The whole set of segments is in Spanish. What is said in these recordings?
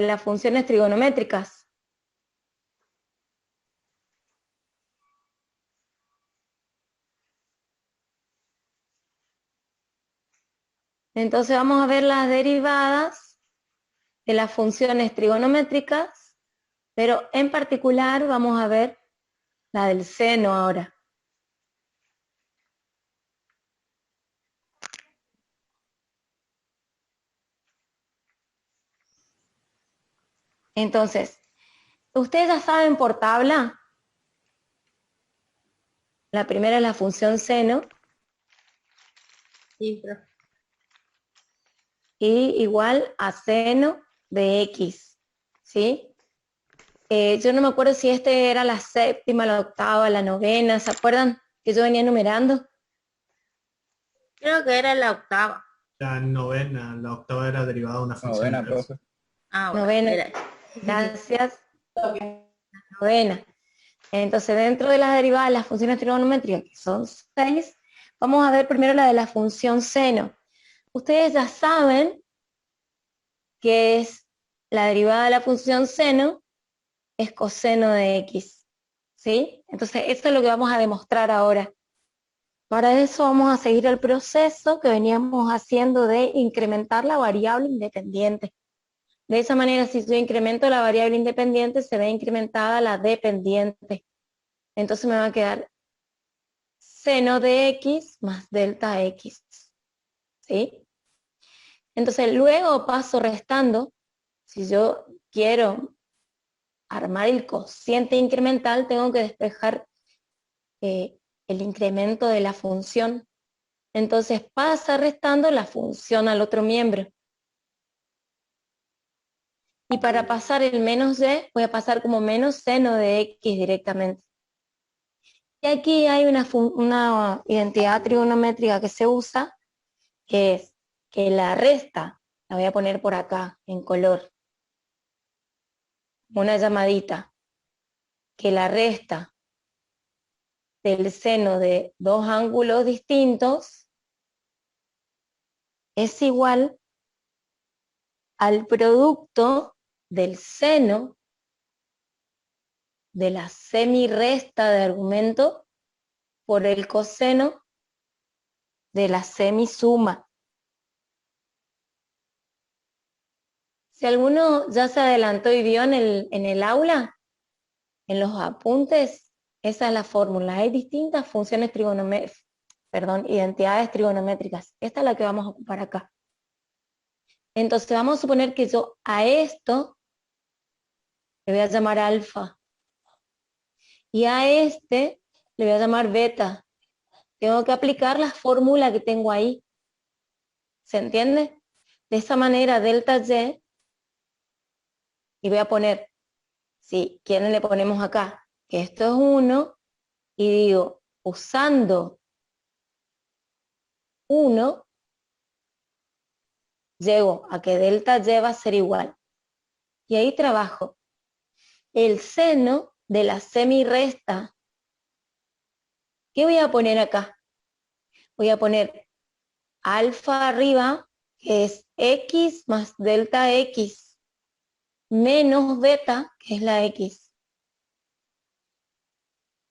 las funciones trigonométricas. Entonces vamos a ver las derivadas de las funciones trigonométricas, pero en particular vamos a ver la del seno ahora. Entonces, ustedes ya saben por tabla. La primera es la función seno. Sí, profe. Y igual a seno de x, ¿sí? Yo no me acuerdo si este era la séptima, la octava, la novena, ¿se acuerdan? Que yo venía enumerando. Creo que era la octava. La novena, la octava era derivada de una función Novena, inversa. profe. Ah, bueno, Novena, era. gracias. Novena. Entonces, dentro de las derivadas de las funciones trigonométricas, que son 6, vamos a ver primero la de la función seno. Ustedes ya saben que es la derivada de la función seno, es coseno de x, ¿sí? Entonces, esto es lo que vamos a demostrar ahora. Para eso vamos a seguir el proceso que veníamos haciendo de incrementar la variable independiente. De esa manera, si yo incremento la variable independiente, se ve incrementada la dependiente. Entonces me va a quedar seno de x más delta x, ¿sí? Entonces luego paso restando. Si yo quiero armar el cociente incremental, tengo que despejar el incremento de la función. Entonces pasa restando la función al otro miembro. Y para pasar el menos y, voy a pasar como menos seno de x directamente. Y aquí hay una identidad trigonométrica que se usa, que es que la resta, la voy a poner por acá en color, una llamadita, que la resta del seno de dos ángulos distintos es igual al producto del seno de la semirresta de argumento por el coseno de la semisuma. Si alguno ya se adelantó y vio en el aula, en los apuntes, esa es la fórmula. Hay distintas funciones trigonométricas, identidades trigonométricas. Esta es la que vamos a ocupar acá. Entonces vamos a suponer que yo a esto le voy a llamar alfa. Y a este le voy a llamar beta. Tengo que aplicar la fórmula que tengo ahí. ¿Se entiende? De esa manera, delta y voy a poner, ¿sí? ¿Quién le ponemos acá? Que esto es 1, y digo, usando 1, llego a que delta y va a ser igual. Y ahí trabajo. El seno de la semirresta. ¿Qué voy a poner acá? Voy a poner alfa arriba, que es x más delta x, menos beta, que es la x,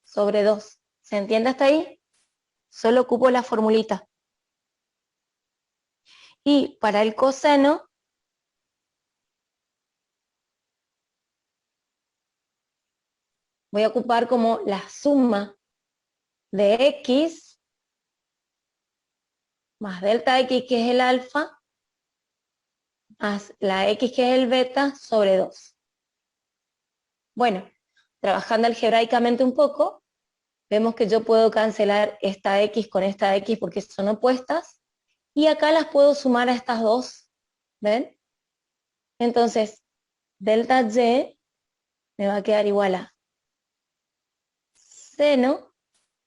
sobre 2. ¿Se entiende hasta ahí? Solo ocupo la formulita. Y para el coseno, voy a ocupar como la suma de x más delta x, que es el alfa, más la x, que es el beta, sobre 2. Bueno, trabajando algebraicamente un poco, vemos que yo puedo cancelar esta x con esta x porque son opuestas, y acá las puedo sumar a estas dos, ¿ven? Entonces, delta y me va a quedar igual a seno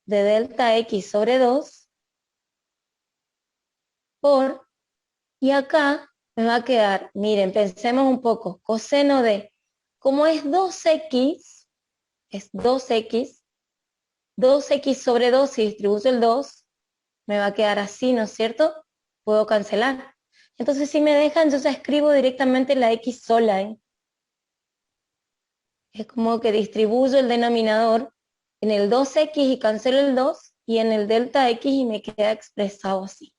de delta x sobre 2 por, y acá me va a quedar, miren, pensemos un poco, coseno de, como es 2x, es 2x, 2x sobre 2, si distribuyo el 2, me va a quedar así, ¿no es cierto? Puedo cancelar. Entonces, si me dejan, yo ya escribo directamente la x sola, ¿eh? Es como que distribuyo el denominador en el 2x y cancelo el 2, y en el delta x y me queda expresado así.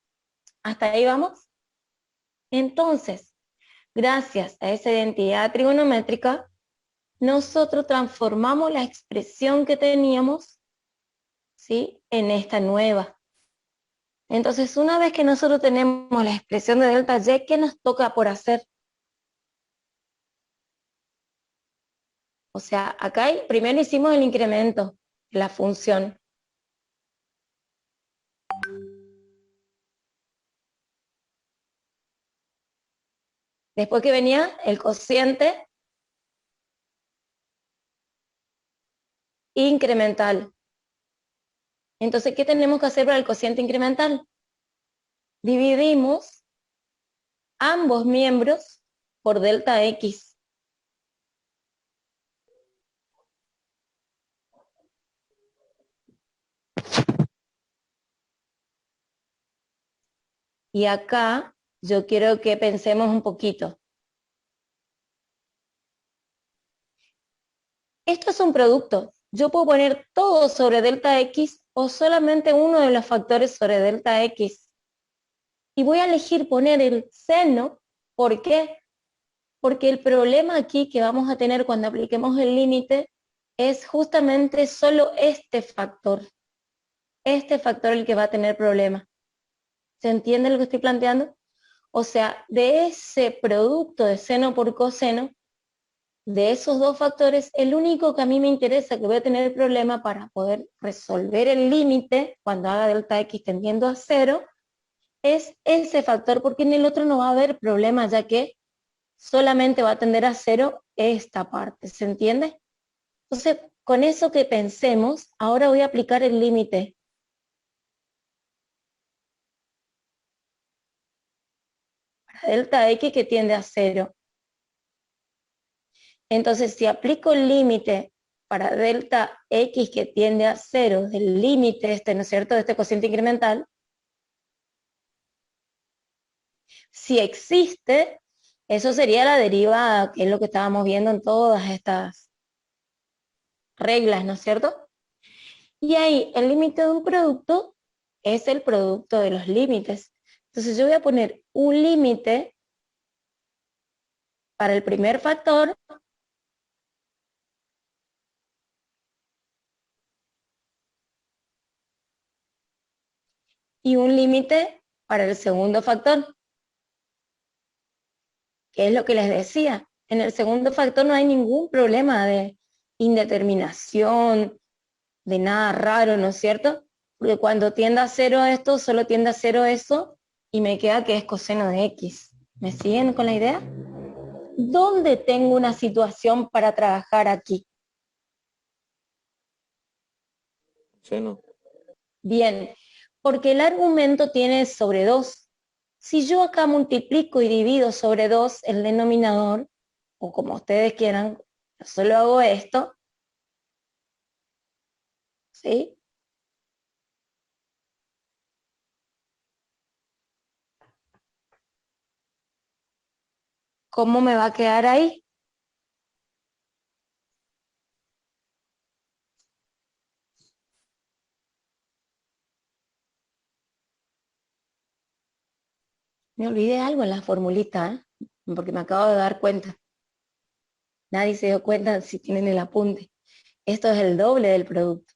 ¿Hasta ahí vamos? Entonces, gracias a esa identidad trigonométrica, nosotros transformamos la expresión que teníamos, ¿sí?, en esta nueva. Entonces, una vez que nosotros tenemos la expresión de delta y, ¿qué nos toca por hacer? O sea, acá primero hicimos el incremento de la función. Después que venía el cociente incremental. Entonces, ¿qué tenemos que hacer para el cociente incremental? Dividimos ambos miembros por delta x. Y acá yo quiero que pensemos un poquito. Esto es un producto. Yo puedo poner todo sobre delta x o solamente uno de los factores sobre delta x. Y voy a elegir poner el seno. ¿Por qué? Porque el problema aquí que vamos a tener cuando apliquemos el límite es justamente solo este factor. Este factor el que va a tener problema. ¿Se entiende lo que estoy planteando? O sea, de ese producto de seno por coseno, de esos dos factores, el único que a mí me interesa, que voy a tener problema para poder resolver el límite cuando haga delta x tendiendo a 0, es ese factor, porque en el otro no va a haber problema, ya que solamente va a tender a 0 esta parte, ¿se entiende? Entonces, con eso que pensemos, ahora voy a aplicar el límite. Para delta x que tiende a 0. Entonces, si aplico el límite para delta x que tiende a 0 del límite este, ¿no es cierto?, de este cociente incremental, si existe, eso sería la derivada, que es lo que estábamos viendo en todas estas reglas, ¿no es cierto? Y ahí, el límite de un producto es el producto de los límites. Entonces, yo voy a poner un límite para el primer factor y un límite para el segundo factor, que es lo que les decía. En el segundo factor no hay ningún problema de indeterminación, de nada raro, ¿no es cierto? Porque cuando tienda a 0 esto, solo tiende a 0 eso, y me queda que es coseno de x. ¿Me siguen con la idea? ¿Dónde tengo una situación para trabajar aquí? Seno. Bien, porque el argumento tiene sobre 2. Si yo acá multiplico y divido sobre 2 el denominador, o como ustedes quieran, yo solo hago esto, ¿sí? ¿Cómo me va a quedar ahí? Me olvidé algo en la formulita, ¿eh? Porque me acabo de dar cuenta. Nadie se dio cuenta si tienen el apunte. Esto es el doble del producto.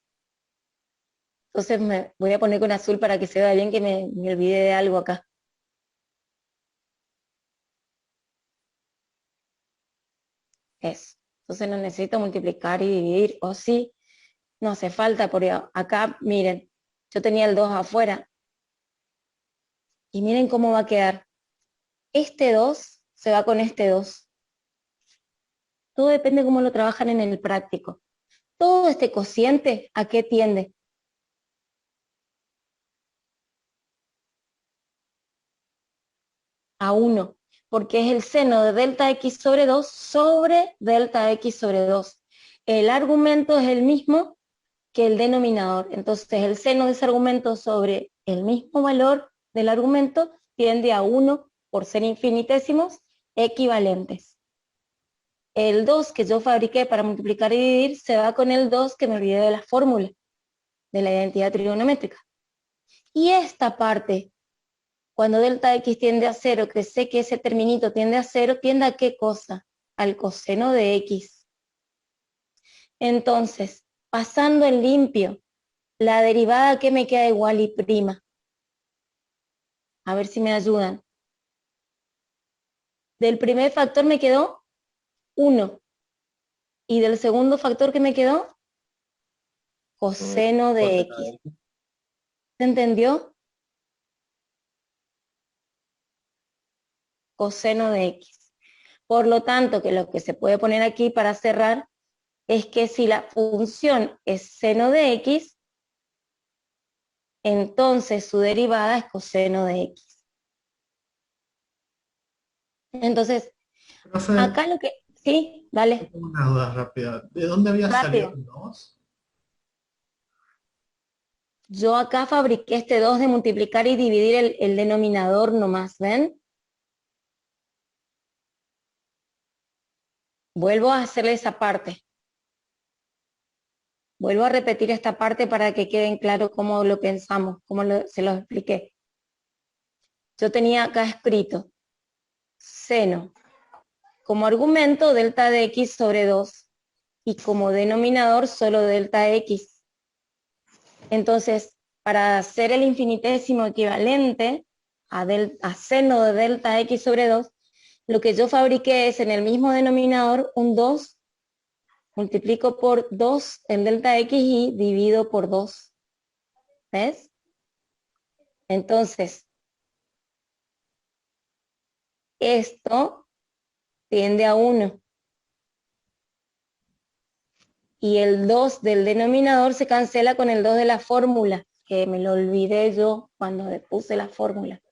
Entonces me voy a poner con azul para que se vea bien que me olvidé de algo acá. Eso. Entonces no necesito multiplicar y dividir. O sí, no hace falta, porque acá, miren, yo tenía el 2 afuera. Y miren cómo va a quedar. Este 2 se va con este 2. Todo depende de cómo lo trabajan en el práctico. Todo este cociente, ¿a qué tiende? A 1, porque es el seno de delta x sobre 2 sobre delta x sobre 2. El argumento es el mismo que el denominador. Entonces el seno de ese argumento sobre el mismo valor del argumento tiende a 1 por ser infinitésimos equivalentes. el 2 que yo fabriqué para multiplicar y dividir se va con el 2 que me olvidé de la fórmula, de la identidad trigonométrica. Y esta parte, cuando delta x tiende a 0, que sé que ese terminito tiende a 0, ¿tiende a qué cosa? Al coseno de x. Entonces, pasando en limpio, la derivada que me queda igual y prima. A ver si me ayudan. Del primer factor me quedó 1. Y del segundo factor que me quedó, coseno de x. ¿Se entendió? Coseno de x. Por lo tanto, que lo que se puede poner aquí para cerrar es que si la función es seno de x, entonces su derivada es coseno de x. Entonces, Profe, acá lo que... Sí, dale. tengo una duda rápida. ¿De dónde había salido Rápido. el 2? Yo acá fabriqué este 2 de multiplicar y dividir el denominador nomás, ¿ven? Vuelvo a hacerle esa parte. Vuelvo a repetir esta parte para que queden claro cómo lo pensamos, se lo expliqué. Yo tenía acá escrito seno como argumento delta de x sobre 2 y como denominador solo delta x. Entonces, para hacer el infinitésimo equivalente a seno de delta x sobre 2, lo que yo fabriqué es en el mismo denominador un 2, multiplico por 2 el delta x y divido por 2. ¿Ves? Entonces, esto tiende a 1. Y el 2 del denominador se cancela con el 2 de la fórmula, que me lo olvidé yo cuando le puse la fórmula.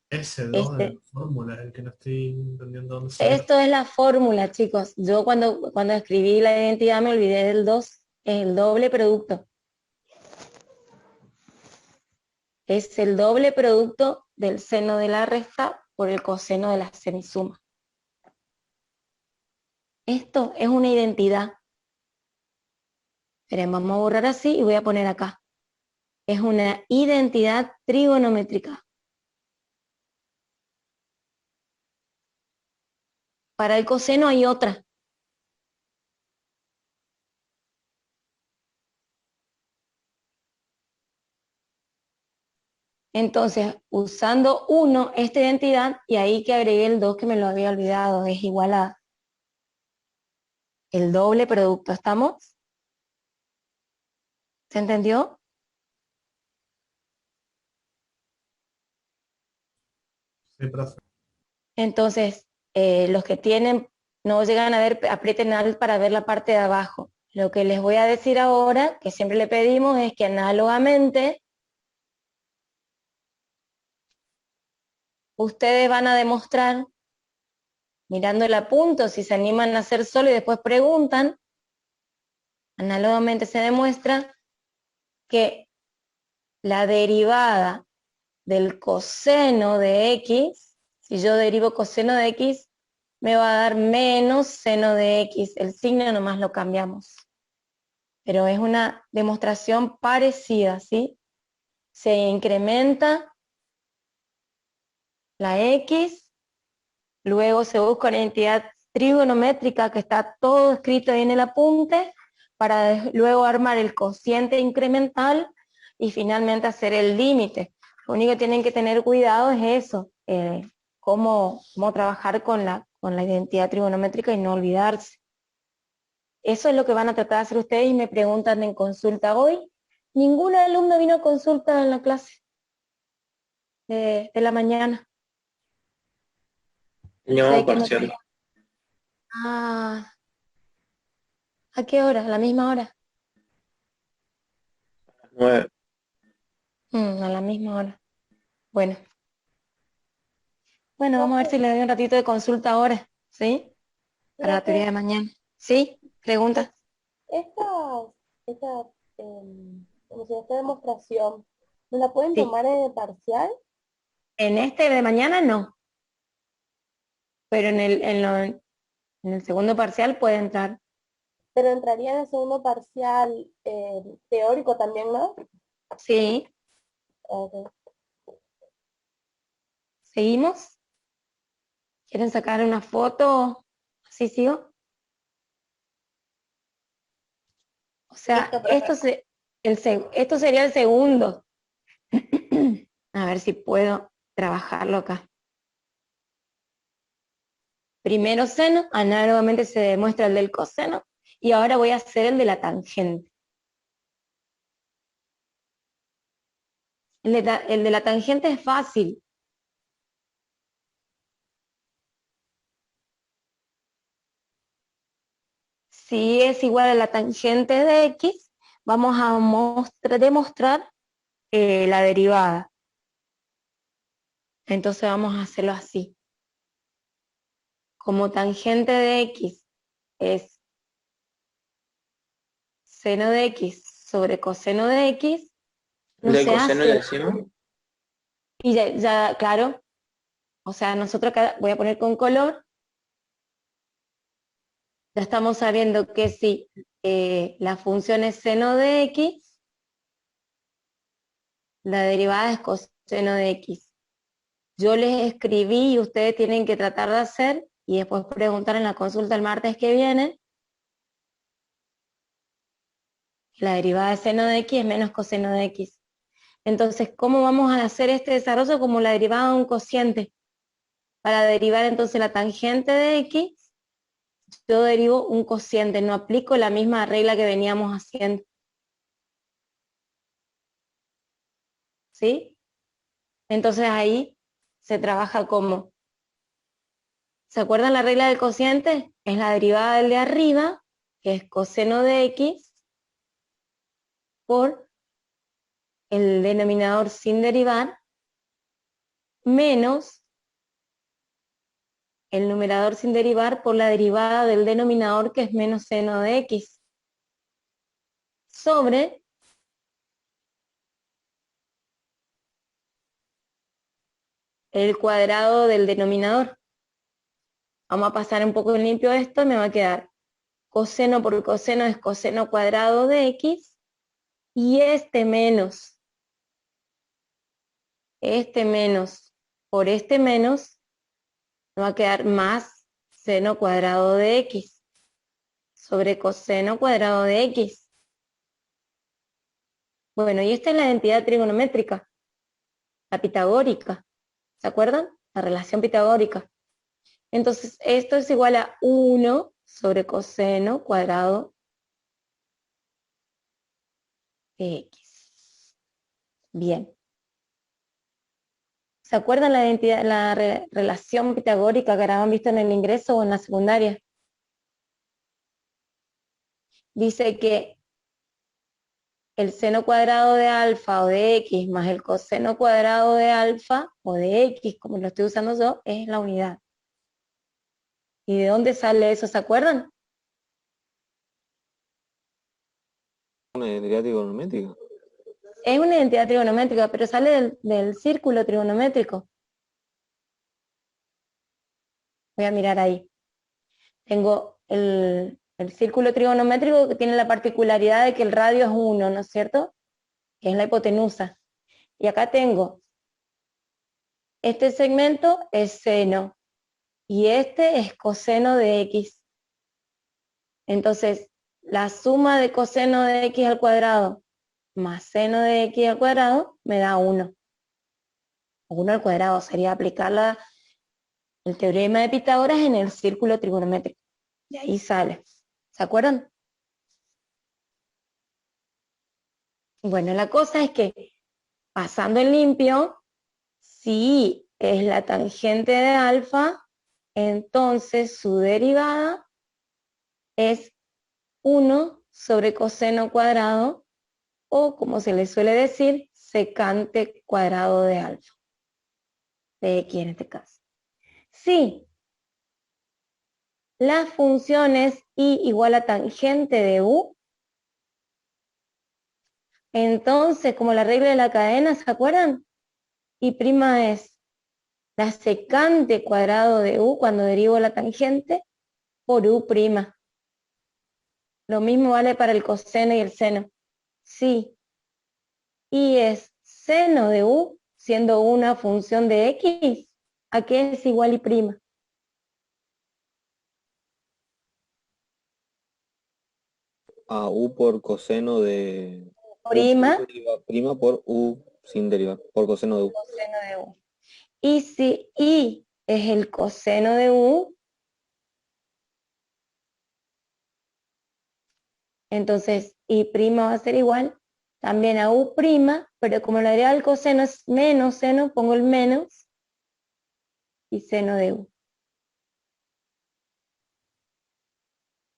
Ese 2 de la Este, fórmula es el que no estoy entendiendo dónde salió. esto es la fórmula, chicos. Yo cuando escribí la identidad me olvidé del 2, es el doble producto. Es el doble producto del seno de la resta por el coseno de la semisuma. Esto es una identidad. Esperen, vamos a borrar así y voy a poner acá. Es una identidad trigonométrica. Para el coseno hay otra. Entonces, usando 1, esta identidad, y ahí que agregué el 2 que me lo había olvidado, es igual a el doble producto. ¿Estamos? ¿Se entendió? Sí, profe. Entonces, los que tienen, no llegan a ver, aprieten alt para ver la parte de abajo. Lo que les voy a decir ahora, que siempre le pedimos, es que análogamente, ustedes van a demostrar, mirando el apunto, si se animan a hacer solo y después preguntan, análogamente se demuestra que la derivada del coseno de x, si yo derivo coseno de x, me va a dar menos seno de x. El signo nomás lo cambiamos. Pero es una demostración parecida, ¿sí? Se incrementa la x, luego se busca una identidad trigonométrica que está todo escrito ahí en el apunte, para luego armar el cociente incremental y finalmente hacer el límite. Lo único que tienen que tener cuidado es eso, cómo trabajar con la identidad trigonométrica y no olvidarse. Eso es lo que van a tratar de hacer ustedes y me preguntan en consulta hoy. Ningún alumno vino a consulta en la clase de la mañana. Llevamos Sé que no parcial. Ah, ¿a qué hora? ¿A la misma hora? 9. A la misma hora. Bueno. Bueno, vamos a ver si le doy un ratito de consulta ahora, ¿sí? Para la teoría de mañana. ¿Sí? ¿Preguntas? Esta, como si esta demostración, ¿no la pueden Sí. tomar en el parcial? En este de mañana no. Pero en En el segundo parcial puede entrar. Pero entraría en el segundo parcial teórico también, ¿no? Sí. Ok. ¿Seguimos? ¿Quieren sacar una foto? ¿Así sigo? O sea, Listo, profe. esto sería el segundo. A ver si puedo trabajarlo acá. Primero seno, análogamente se demuestra el del coseno, y ahora voy a hacer el de la tangente. El de la tangente es fácil. Si es igual a la tangente de x, vamos a demostrar la derivada. Entonces vamos a hacerlo así. Como tangente de x es seno de x sobre coseno de x, no ¿De se coseno y hace. de seno? Y ya, claro, o sea, nosotros acá voy a poner con color. Ya estamos sabiendo que si la función es seno de x, la derivada es coseno de x. Yo les escribí y ustedes tienen que tratar de hacer y después preguntar en la consulta el martes que viene. La derivada de seno de x es menos coseno de x. Entonces, ¿cómo vamos a hacer este desarrollo? Como la derivada de un cociente. Para derivar entonces la tangente de x, yo derivo un cociente, no aplico la misma regla que veníamos haciendo. ¿Sí? Entonces ahí se trabaja como, ¿se acuerdan la regla del cociente? Es la derivada del de arriba, que es coseno de x, por el denominador sin derivar, menos el numerador sin derivar por la derivada del denominador, que es menos seno de x, sobre el cuadrado del denominador. Vamos a pasar un poco en limpio esto, me va a quedar coseno por coseno es coseno cuadrado de x, y este menos por este menos, me va a quedar más seno cuadrado de x sobre coseno cuadrado de x. Bueno, y esta es la identidad trigonométrica, la pitagórica. ¿Se acuerdan? La relación pitagórica. Entonces, esto es igual a 1 sobre coseno cuadrado de x. Bien. ¿Se acuerdan la identidad, relación pitagórica que habían visto en el ingreso o en la secundaria? Dice que el seno cuadrado de alfa o de x más el coseno cuadrado de alfa o de x, como lo estoy usando yo, es la unidad. ¿Y de dónde sale eso? ¿Se acuerdan? Una identidad trigonométrica. Es una identidad trigonométrica, pero sale del círculo trigonométrico. Voy a mirar ahí. Tengo el círculo trigonométrico que tiene la particularidad de que el radio es 1, ¿no es cierto? Que es la hipotenusa. Y acá tengo, este segmento es seno, y este es coseno de x. Entonces, la suma de coseno de x al cuadrado más seno de x al cuadrado me da 1. 1 al cuadrado sería aplicar el teorema de Pitágoras en el círculo trigonométrico. De ahí sale. ¿Se acuerdan? Bueno, la cosa es que, pasando en limpio, si es la tangente de alfa, entonces su derivada es 1 sobre coseno cuadrado, o como se le suele decir, secante cuadrado de alfa, de x en este caso. Si la función es y igual a tangente de u, entonces, como la regla de la cadena, ¿se acuerdan? Y prima es la secante cuadrado de u cuando derivo la tangente, por u'. Lo mismo vale para el coseno y el seno. Sí, y es seno de u, siendo una función de x, ¿a qué es igual y prima? A u por coseno de u Prima, prima por u sin derivar, por coseno de u. coseno de u. Y si y es el coseno de u, entonces y' va a ser igual también a u', pero como la derivada del coseno es menos seno, pongo el menos y seno de u.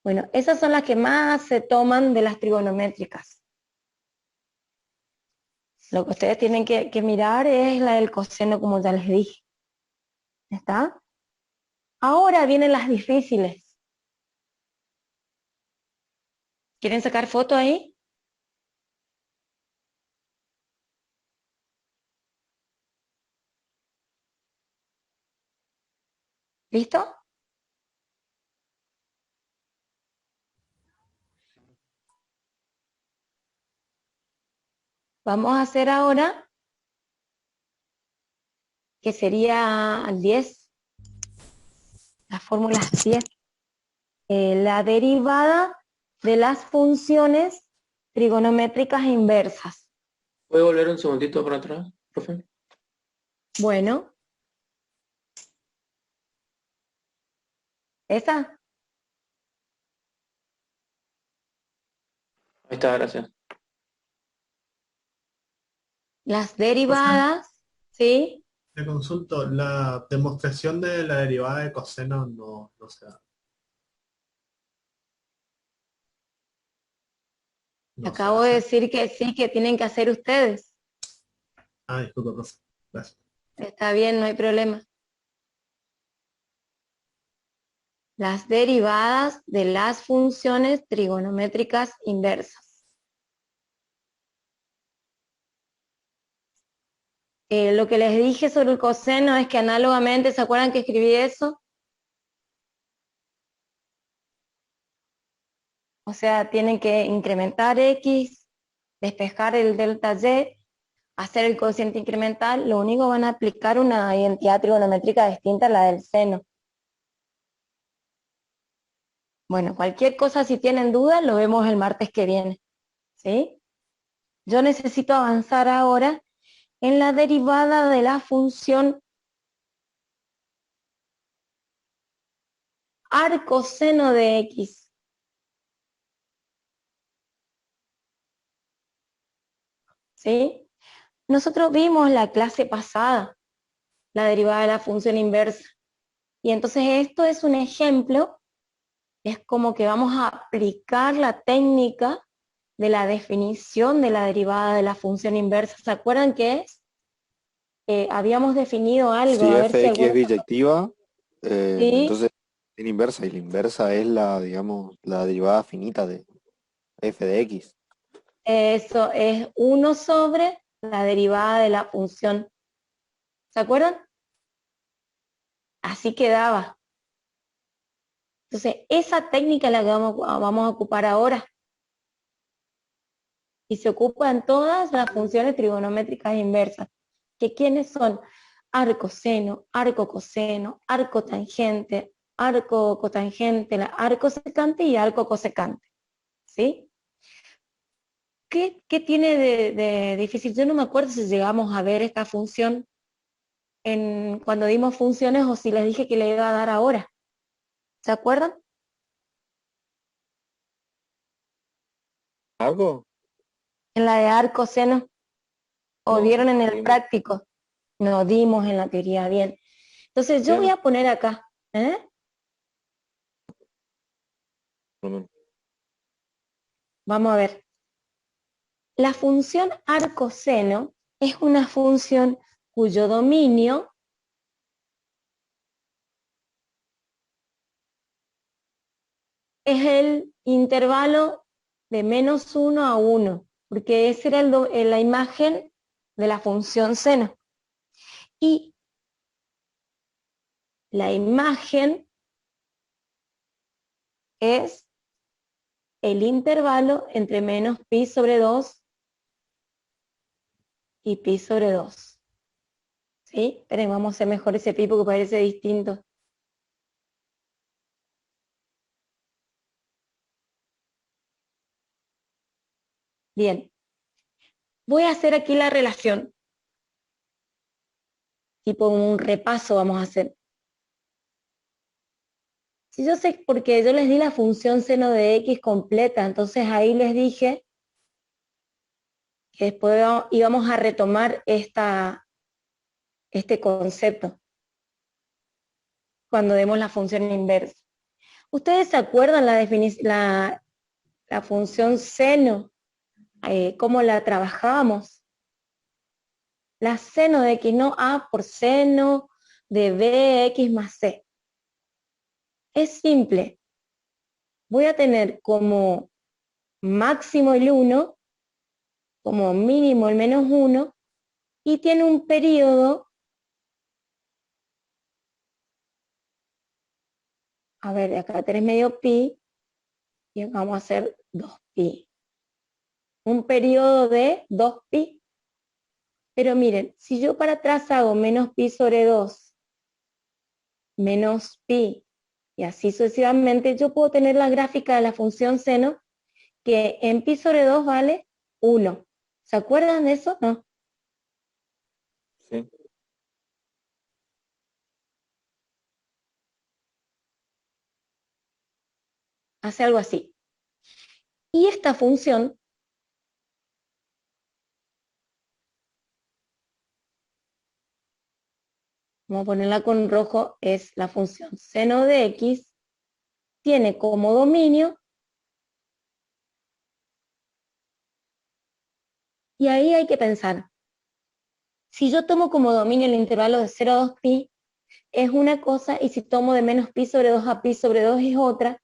Bueno, esas son las que más se toman de las trigonométricas. Lo que ustedes tienen que mirar es la del coseno, como ya les dije. ¿Está? Ahora vienen las difíciles. ¿Quieren sacar foto ahí? ¿Listo? Vamos a hacer ahora, que sería al 10, las fórmulas 10. La derivada de las funciones trigonométricas inversas. ¿Puede volver un segundito para atrás, profe? Bueno. ¿Esa? Ahí está, gracias. Las derivadas, ¿sí? Le consulto, la demostración de la derivada de coseno no se da. No se Acabo de hace. decir que sí, que tienen que hacer ustedes. Ah, disculpa, profe. Gracias. Está bien, no hay problema. Las derivadas de las funciones trigonométricas inversas. Lo que les dije sobre el coseno es que análogamente, ¿se acuerdan que escribí eso? O sea, tienen que incrementar x, despejar el delta y, hacer el cociente incremental. Lo único van a aplicar una identidad trigonométrica distinta a la del seno. Bueno, cualquier cosa, si tienen dudas, lo vemos el martes que viene. ¿Sí? Yo necesito avanzar ahora en la derivada de la función arcoseno de x. ¿Sí? Nosotros vimos la clase pasada la derivada de la función inversa. Y entonces esto es un ejemplo, es como que vamos a aplicar la técnica de la definición de la derivada de la función inversa. ¿Se acuerdan qué es? Habíamos definido algo, Si a ver si fx alguno... es biyectiva, Sí, entonces tiene inversa, y la inversa es la, digamos, la derivada finita de f de x. eso es 1 sobre la derivada de la función. ¿Se acuerdan? Así quedaba. Entonces, esa técnica es la que vamos a ocupar ahora. Y se ocupa en todas las funciones trigonométricas inversas. ¿Que quiénes son? Arco seno, arco coseno, arco tangente, arco cotangente, arco secante y arco cosecante. ¿Sí? ¿Qué tiene de difícil? Yo no me acuerdo si llegamos a ver esta función cuando dimos funciones o si les dije que le iba a dar ahora. ¿Se acuerdan? ¿Algo? En la de arco seno. ¿O No, vieron en el dimos. práctico? No dimos en la teoría, bien. Entonces yo voy Bien, a poner acá. por lo menos. Vamos a ver. La función arcoseno es una función cuyo dominio es el intervalo de -1 a 1, porque esa era la imagen de la función seno. Y la imagen es el intervalo entre menos pi sobre 2 y pi sobre 2. ¿Sí? Esperen, vamos a hacer mejor ese pi porque parece distinto. Bien. Voy a hacer aquí la relación. Tipo un repaso vamos a hacer. Si yo sé, porque yo les di la función seno de x completa, entonces ahí les dije que después íbamos a retomar este concepto cuando demos la función inversa. ¿Ustedes se acuerdan la función seno? ¿Cómo la trabajábamos? La seno de x, no a por seno de bx más c. Es simple. Voy a tener como máximo el 1, como mínimo el menos 1, y tiene un periodo, a ver, de acá 3 medio pi, y acá vamos a hacer 2pi. Un periodo de 2pi. Pero miren, si yo para atrás hago menos pi sobre 2, menos pi, y así sucesivamente, yo puedo tener la gráfica de la función seno, que en pi sobre 2 vale 1. ¿Se acuerdan de eso? No. Sí. Hace algo así. Y esta función vamos a ponerla con rojo, es la función seno de x, tiene como dominio, y ahí hay que pensar, si yo tomo como dominio el intervalo de 0 a 2pi, es una cosa, y si tomo de menos pi sobre 2 a pi sobre 2 es otra.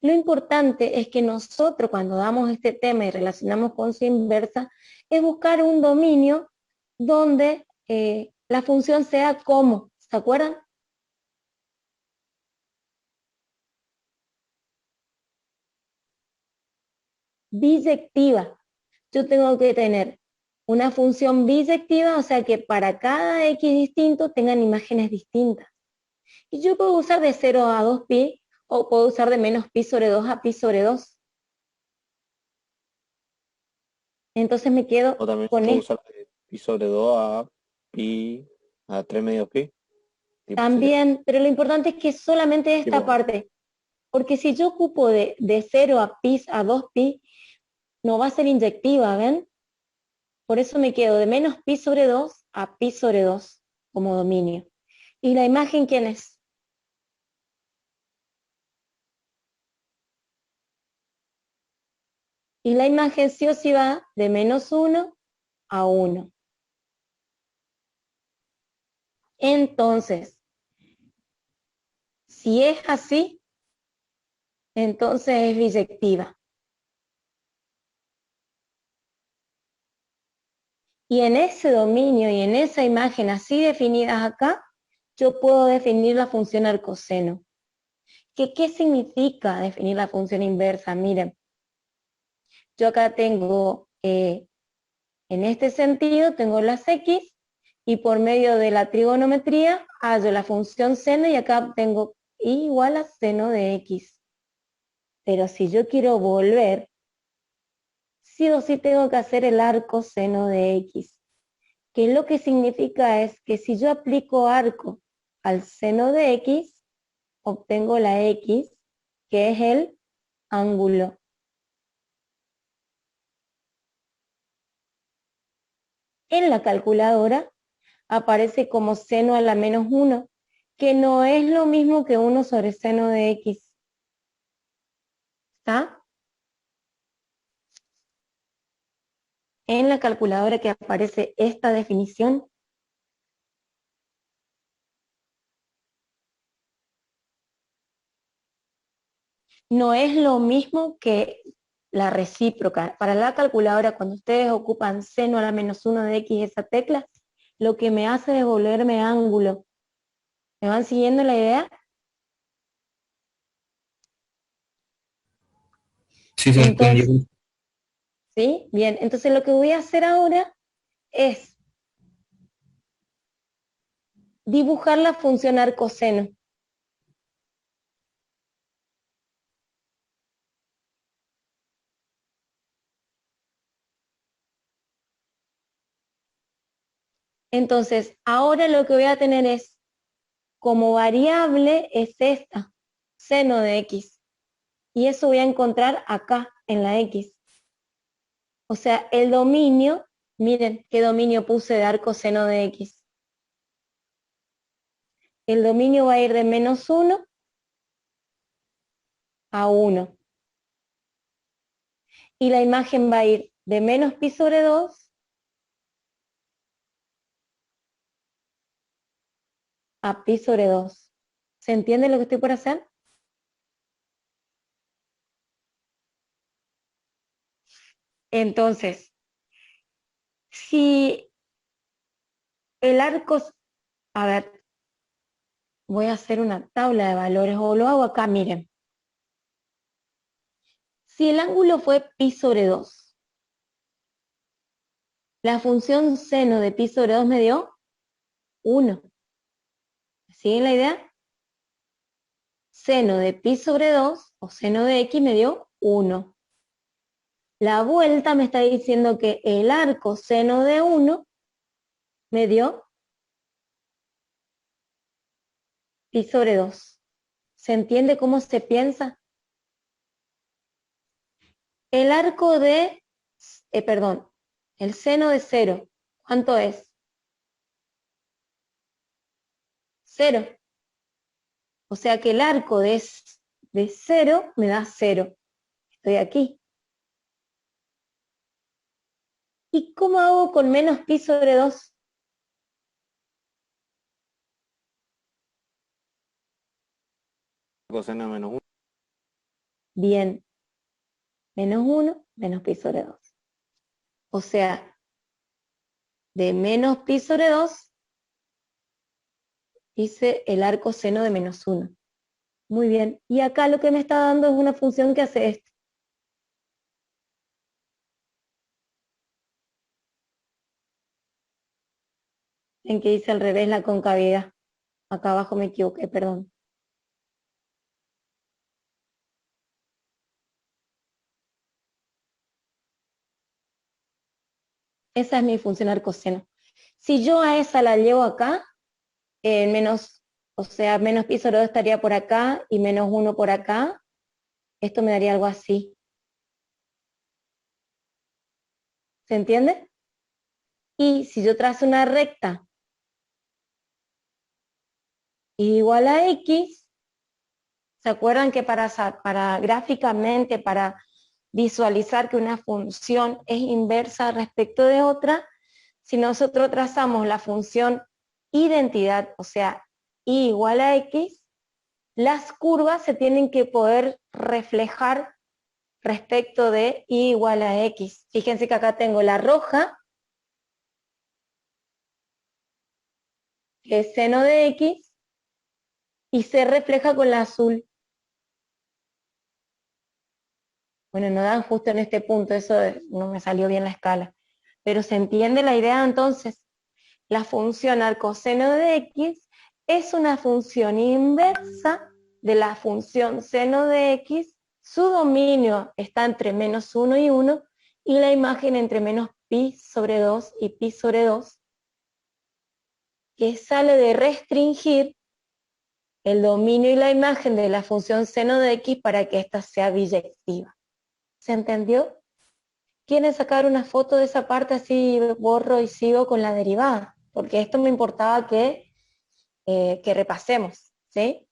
Lo importante es que nosotros cuando damos este tema y relacionamos con su inversa, es buscar un dominio donde la función sea como, ¿se acuerdan? Biyectiva. Yo tengo que tener una función biyectiva, o sea que para cada x distinto tengan imágenes distintas. Y yo puedo usar de 0 a 2pi, o puedo usar de menos pi sobre 2 a pi sobre 2. Entonces me quedo O también con puedo esto. usar de pi sobre 2 a pi a 3 medios pi. Tipo, sería También, pero lo importante es que solamente esta tipo, parte, porque si yo ocupo de 0 a pi a 2pi, no va a ser inyectiva, ¿ven? Por eso me quedo de menos pi sobre 2 a pi sobre 2 como dominio. ¿Y la imagen quién es? Y la imagen sí o sí va de menos 1 a 1. Entonces, si es así, entonces es biyectiva. Y en ese dominio y en esa imagen así definidas acá, yo puedo definir la función arcoseno. ¿Qué significa definir la función inversa? Miren, yo acá tengo, en este sentido, tengo las x, y por medio de la trigonometría hallo la función seno, y acá tengo y igual a seno de x. Pero si yo quiero volver, sí o sí tengo que hacer el arco seno de x, que lo que significa es que si yo aplico arco al seno de x, obtengo la x, que es el ángulo. En la calculadora aparece como seno a la menos 1, que no es lo mismo que 1 sobre seno de x. ¿Está? En la calculadora que aparece esta definición. No es lo mismo que la recíproca. Para la calculadora, cuando ustedes ocupan seno a la menos 1 de x, esa tecla, lo que me hace es devolverme ángulo. ¿Me van siguiendo la idea? Sí, sí, Entonces, entendí. ¿sí? Bien, entonces lo que voy a hacer ahora es dibujar la función arcoseno. Entonces, ahora lo que voy a tener es, como variable, es esta, seno de x. Y eso voy a encontrar acá, en la x. O sea, el dominio, miren qué dominio puse de arcoseno de x. El dominio va a ir de -1 a 1. Y la imagen va a ir de menos pi sobre 2 a pi sobre 2. ¿Se entiende lo que estoy por hacer? Entonces, si el arco, a ver, voy a hacer una tabla de valores o lo hago acá, miren. Si el ángulo fue pi sobre 2, la función seno de pi sobre 2 me dio 1. ¿Siguen la idea? Seno de pi sobre 2 o seno de x me dio 1. La vuelta me está diciendo que el arco seno de 1 me dio pi sobre 2. ¿Se entiende cómo se piensa? El arco de, perdón, el seno de 0, ¿cuánto es? 0. O sea que el arco de 0 me da 0. Estoy aquí. ¿Y cómo hago con menos pi sobre 2? Coseno de -1. Bien, -1 menos pi sobre 2. O sea, de menos pi sobre 2 hice el arco seno de -1. Muy bien. Y acá lo que me está dando es una función que hace esto. En que dice al revés la concavidad. Acá abajo me equivoqué, perdón. Esa es mi función arcoseno. Si yo a esa la llevo acá, menos, o sea, menos pi sobre 2 estaría por acá y -1 por acá. Esto me daría algo así. ¿Se entiende? Y si yo trazo una recta igual a x, ¿se acuerdan que para gráficamente, para visualizar que una función es inversa respecto de otra, si nosotros trazamos la función identidad, o sea, y igual a x, las curvas se tienen que poder reflejar respecto de y igual a x. Fíjense que acá tengo la roja, que es seno de x, y se refleja con la azul. Bueno, no dan justo en este punto, eso no me salió bien la escala. Pero se entiende la idea entonces. La función arcoseno de x es una función inversa de la función seno de x. Su dominio está entre -1 y 1 y la imagen entre menos pi sobre 2 y pi sobre 2, que sale de restringir el dominio y la imagen de la función seno de x para que ésta sea biyectiva. ¿Se entendió? ¿Quieren sacar una foto de esa parte así borro y sigo con la derivada? Porque esto me importaba que repasemos, ¿sí?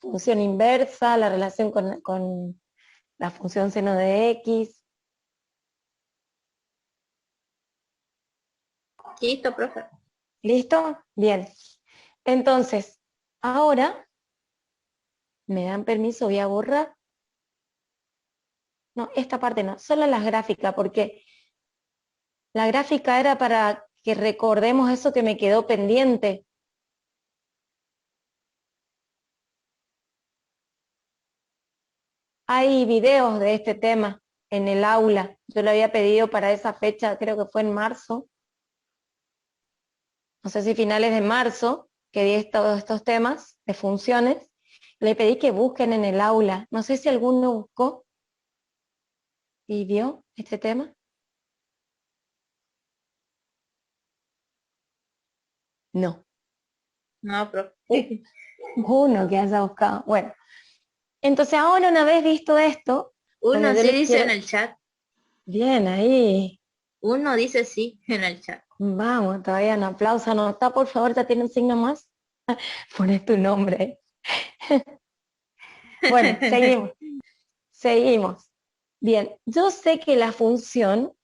Función inversa, la relación con la función seno de x. Listo, profe. ¿Listo? Bien. Entonces, ahora, ¿me dan permiso? Voy a borrar. No, esta parte no, solo las gráficas, porque la gráfica era para que recordemos eso que me quedó pendiente. Hay videos de este tema en el aula. Yo lo había pedido para esa fecha, creo que fue en marzo. No sé si finales de marzo, que di todos estos temas de funciones. Le pedí que busquen en el aula. No sé si alguno buscó y vio este tema. No. No, profe. Uno que haya buscado. Bueno, entonces ahora una vez visto esto, bueno, Uno yo sí les dice quiero... en el chat. Bien, ahí. Uno dice sí en el chat. Vamos, todavía un aplauso. Anota, por favor, ya tiene un signo más. Pones tu nombre. Bueno, seguimos. Seguimos. Bien, yo sé que la función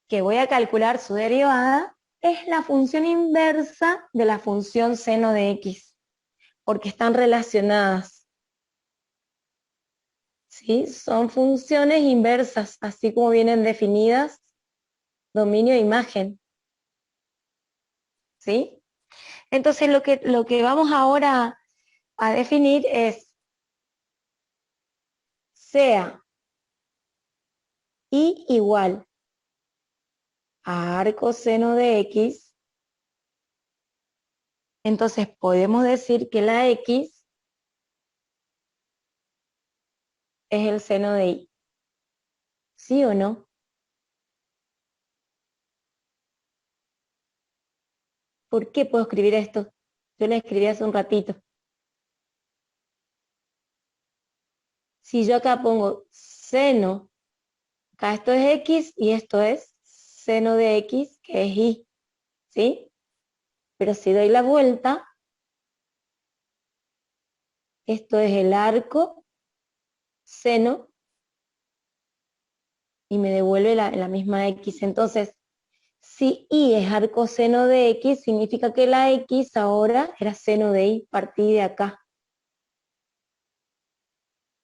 que voy a calcular su derivada es la función inversa de la función seno de x, porque están relacionadas. ¿Sí? Son funciones inversas, así como vienen definidas, dominio de imagen. ¿Sí? Entonces lo que vamos ahora a definir es sea y igual a arco seno de x, entonces podemos decir que la x es el seno de y. ¿Sí o no? ¿Por qué puedo escribir esto? Yo lo escribí hace un ratito. Si yo acá pongo seno, acá esto es x y esto es seno de x, que es y. ¿Sí? Pero si doy la vuelta, esto es el arco seno y me devuelve la misma x. Entonces, si y es arco seno de x, significa que la x ahora era seno de y, partí de acá.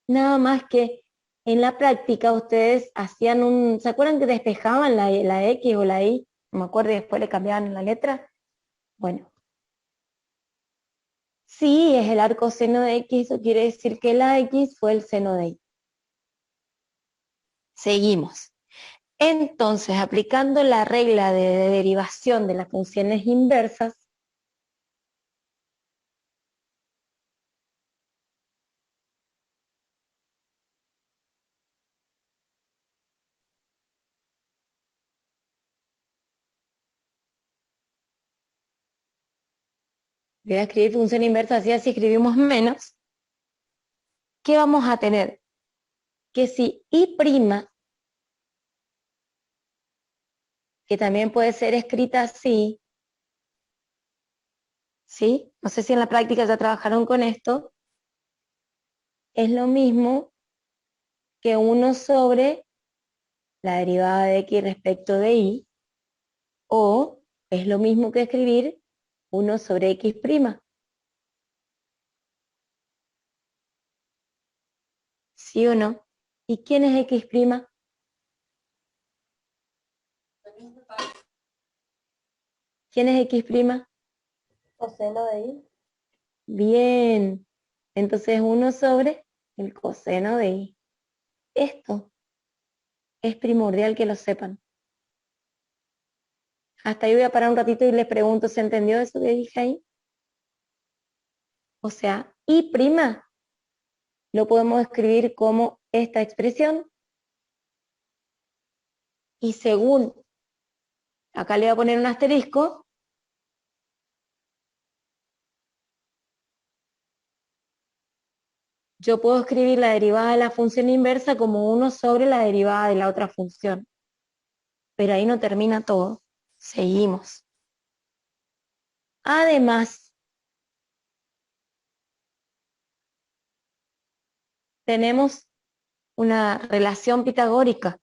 Nada más que en la práctica ustedes hacían ¿se acuerdan que despejaban la x o la y? No me acuerdo y después le cambiaban la letra. Bueno, si es el arco seno de x, eso quiere decir que la x fue el seno de y. Seguimos. Entonces, aplicando la regla de derivación de las funciones inversas, voy a escribir función inversa, así escribimos menos. ¿Qué vamos a tener? Que si y', que también puede ser escrita así, ¿sí? No sé si en la práctica ya trabajaron con esto, es lo mismo que 1 sobre la derivada de x respecto de y, o es lo mismo que escribir 1 sobre x'. ¿Sí o no? ¿Y quién es x'? ¿Quién es x'? Coseno de y. Bien, entonces 1 sobre el coseno de y. Esto es primordial que lo sepan. Hasta ahí voy a parar un ratito y les pregunto, ¿se entendió eso que dije ahí? O sea, y' lo podemos escribir como esta expresión, y según, acá le voy a poner un asterisco, yo puedo escribir la derivada de la función inversa como 1 sobre la derivada de la otra función. Pero ahí no termina todo. Seguimos. Además, tenemos una relación pitagórica,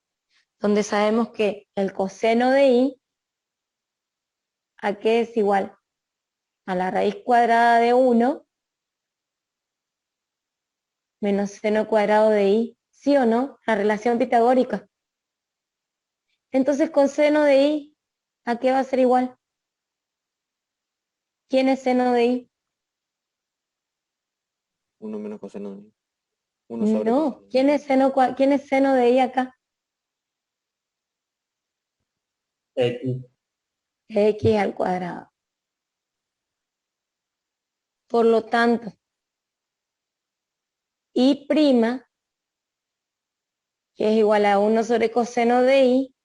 donde sabemos que el coseno de y, ¿a qué es igual? A la raíz cuadrada de 1 menos seno cuadrado de y. ¿Sí o no? La relación pitagórica. Entonces, coseno de y, ¿a qué va a ser igual? ¿Quién es seno de y? 1 menos coseno de y. 1 sobre No, coseno. ¿quién es seno de I acá? X. X al cuadrado. Por lo tanto, I', que es igual a 1 sobre coseno de I,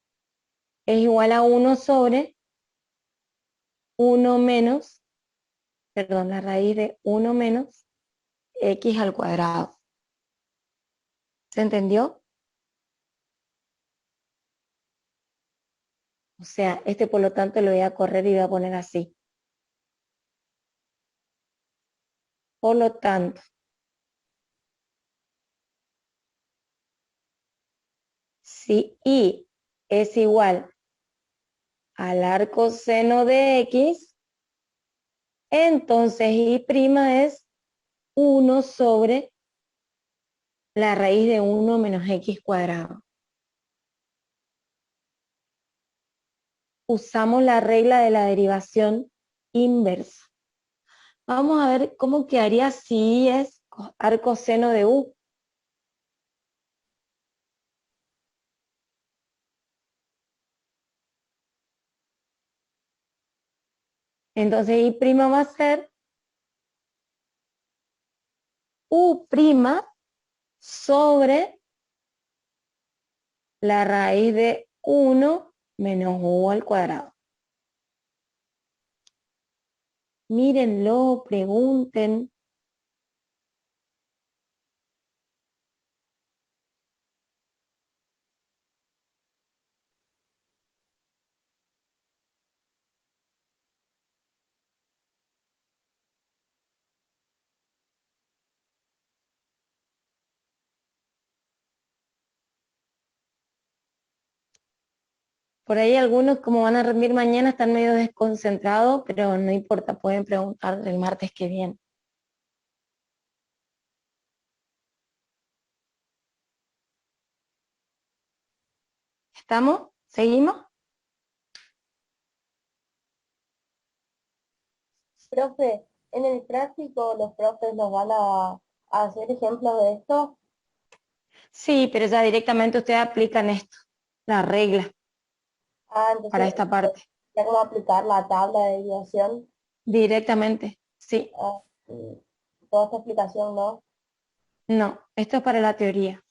es igual a 1 sobre 1 menos, perdón, la raíz de 1 menos X al cuadrado. ¿Se entendió? O sea, por lo tanto lo voy a correr y voy a poner así. Por lo tanto, si I es igual al arco seno de X, entonces I' es 1 sobre la raíz de 1 menos X cuadrado. Usamos la regla de la derivación inversa. Vamos a ver cómo quedaría si I es arco seno de U. Entonces I' va a ser U' sobre la raíz de 1 menos U al cuadrado. Mírenlo, pregunten. Por ahí algunos, como van a rendir mañana, están medio desconcentrados, pero no importa, pueden preguntar el martes que viene. ¿Estamos? ¿Seguimos? Profe, en el práctico los profes nos van a hacer ejemplos de esto. Sí, pero ya directamente ustedes aplican esto, la regla, para Entonces, esta parte. ya cómo aplicar la tabla de desviación, Directamente, sí. toda esta explicación, ¿no? No, esto es para la teoría.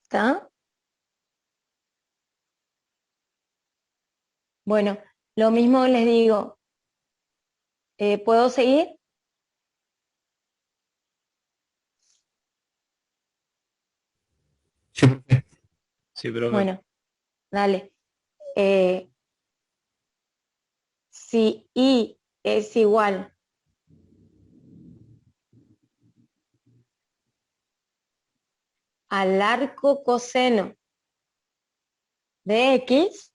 ¿Está? Bueno, lo mismo les digo. ¿Puedo seguir? Sí, profe. Sí, profe. Bueno, dale. Si I es igual al arco coseno de X,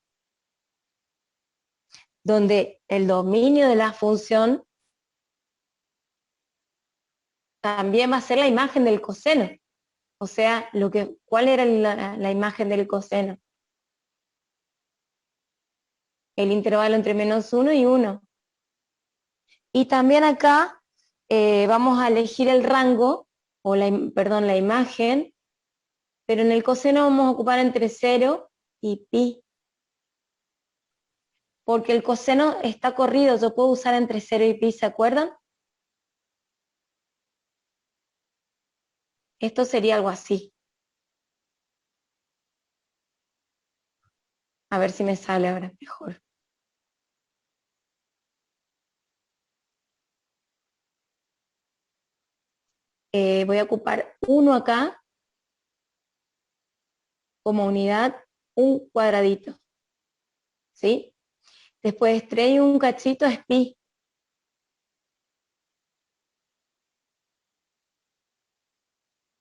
donde el dominio de la función también va a ser la imagen del coseno. O sea, ¿cuál era la imagen del coseno? El intervalo entre -1 y 1. Y también acá vamos a elegir el rango, o la imagen, pero en el coseno vamos a ocupar entre 0 y pi. Porque el coseno está corrido, yo puedo usar entre 0 y pi, ¿se acuerdan? Esto sería algo así. A ver si me sale ahora mejor. Voy a ocupar 1 acá como unidad, un cuadradito. ¿Sí? Después 3 y un cachito es pi.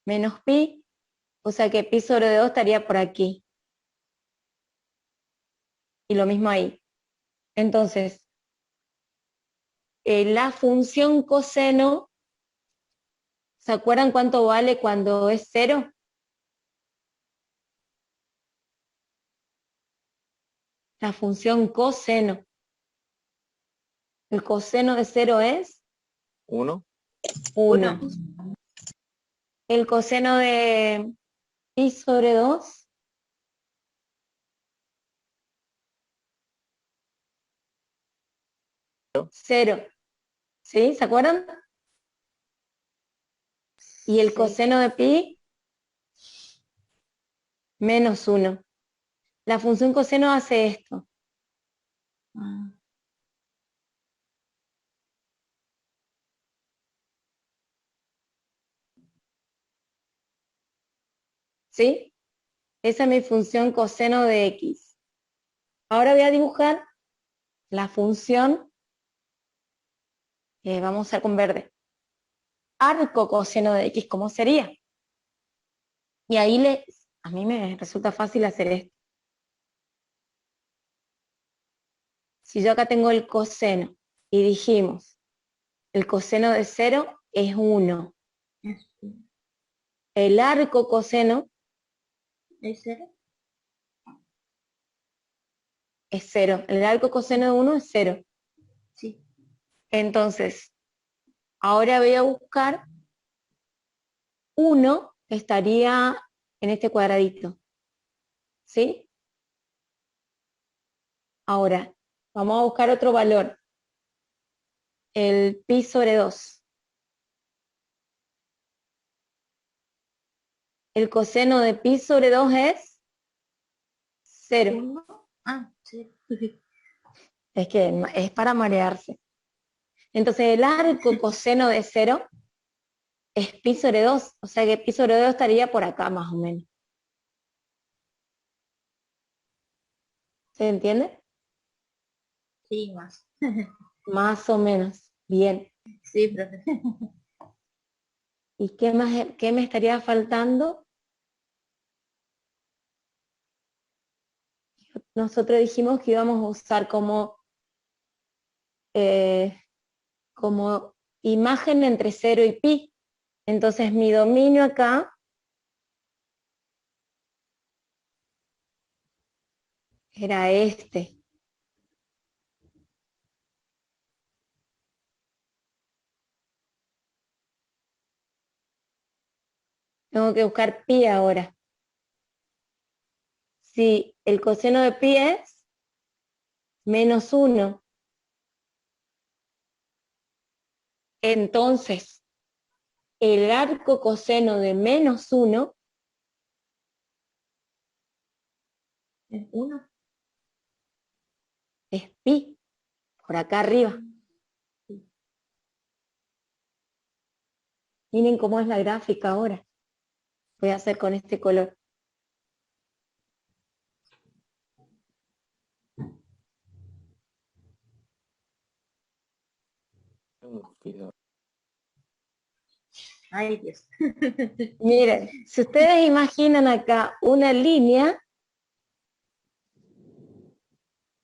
Menos pi, o sea que pi sobre 2 estaría por aquí. Y lo mismo ahí. Entonces, la función coseno, ¿se acuerdan cuánto vale cuando es 0? La función coseno. El coseno de 0 es 1. 1. El coseno de pi sobre 2. 0. ¿Sí? ¿Se acuerdan? Y el Sí. coseno de pi, menos 1. La función coseno hace esto. ¿Sí? Esa es mi función coseno de x. Ahora voy a dibujar la función, vamos a usar con verde, arco coseno de x, ¿cómo sería? Y ahí a mí me resulta fácil hacer esto. Si yo acá tengo el coseno y dijimos, el coseno de 0 es 1. El arco coseno ¿Es 0? es 0. El arco coseno de 1 es 0. Sí. Entonces, ahora voy a buscar 1 que estaría en este cuadradito. ¿Sí? Ahora, vamos a buscar otro valor. El pi sobre 2. El coseno de pi sobre 2 es 0. 1. Ah, 0. Es que es para marearse. Entonces el arco coseno de 0 es pi sobre 2. O sea que pi sobre 2 estaría por acá más o menos. ¿Se entiende? Sí, más. Más o menos. Bien. Sí, profe. ¿Y qué me estaría faltando? Nosotros dijimos que íbamos a usar como imagen entre 0 y pi. Entonces mi dominio acá era este. Tengo que buscar pi ahora. Si el coseno de pi es menos 1, entonces el arco coseno de menos 1 ¿Es 1? es pi, por acá arriba. Miren cómo es la gráfica ahora. Voy a hacer con este color. Ay, Dios. Miren, si ustedes imaginan acá una línea,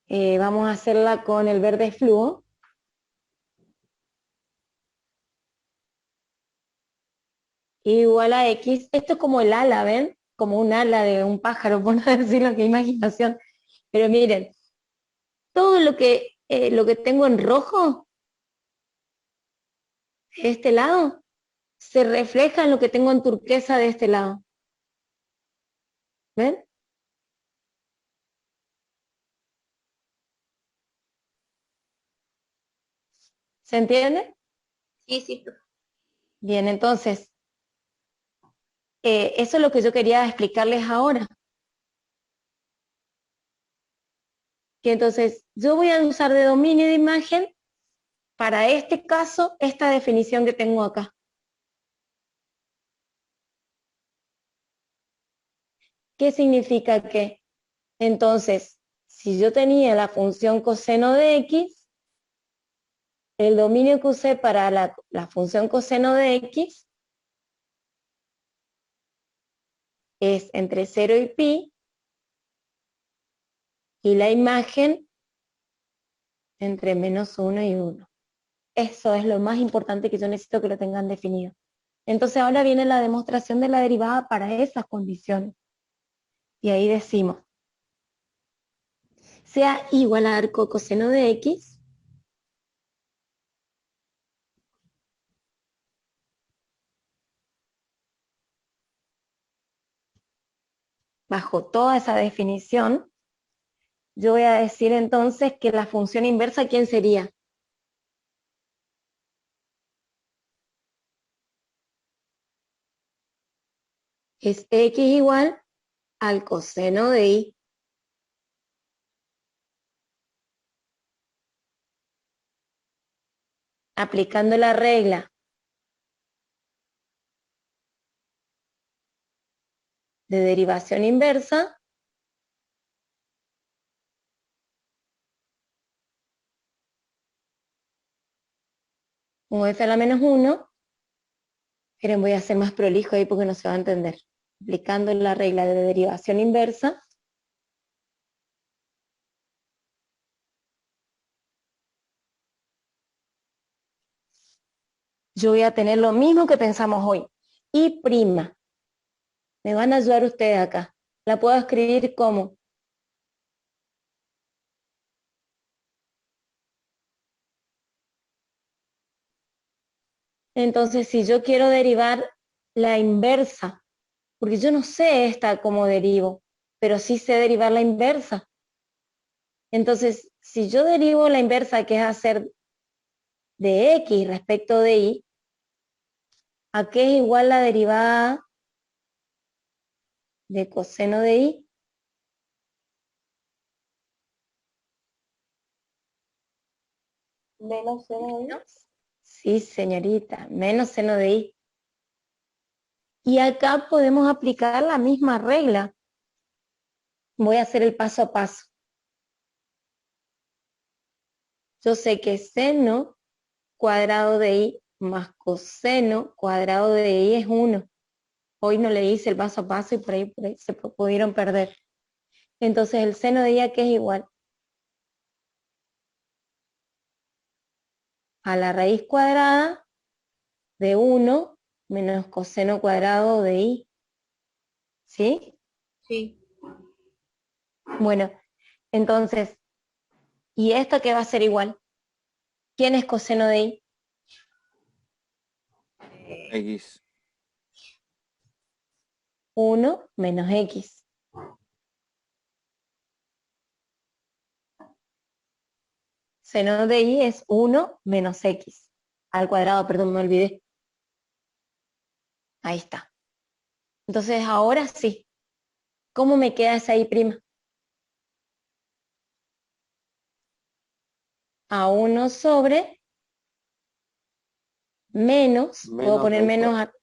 vamos a hacerla con el verde fluo. Igual a x. Esto es como el ala, ¿ven? Como un ala de un pájaro, por no decirlo, que imaginación. Pero miren, todo lo que tengo en rojo, de este lado, se refleja en lo que tengo en turquesa de este lado. ¿Ven? ¿Se entiende? Sí, sí, profe. Bien, entonces, eso es lo que yo quería explicarles ahora. Que entonces, yo voy a usar de dominio de imagen, para este caso, esta definición que tengo acá. ¿Qué significa que? Entonces, si yo tenía la función coseno de x, el dominio que usé para la función coseno de x es entre 0 y pi, y la imagen entre menos 1 y 1. Eso es lo más importante que yo necesito que lo tengan definido. Entonces ahora viene la demostración de la derivada para esas condiciones. Y ahí decimos, sea igual a arco coseno de x, bajo toda esa definición, yo voy a decir entonces que la función inversa, ¿quién sería? Es x igual al coseno de y. Aplicando la regla de derivación inversa, como f a la menos 1, miren, voy a hacer más prolijo ahí porque no se va a entender. Aplicando la regla de derivación inversa, yo voy a tener lo mismo que pensamos hoy. Y prima. Me van a ayudar ustedes acá. La puedo escribir como entonces, si yo quiero derivar la inversa, porque yo no sé esta cómo derivo, pero sí sé derivar la inversa. Entonces, si yo derivo la inversa, que es hacer de x respecto de y, ¿a qué es igual la derivada de coseno de y? Menos seno de y. Sí, señorita, menos seno de y. Y acá podemos aplicar la misma regla. Voy a hacer el paso a paso. Yo sé que seno cuadrado de y más coseno cuadrado de y es 1. Hoy no le hice el paso a paso y por ahí se pudieron perder. Entonces el seno de y aquí es igual a la raíz cuadrada de 1 menos coseno cuadrado de y. ¿Sí? Sí. Bueno, entonces, ¿y esto qué va a ser igual? ¿Quién es coseno de y? X. 1 menos x. Seno de y es 1 menos x. Al cuadrado, perdón, me olvidé. Ahí está. Entonces, ahora sí. ¿Cómo me queda esa y prima? A 1 sobre menos, puedo Menos poner raíz menos cuadrada.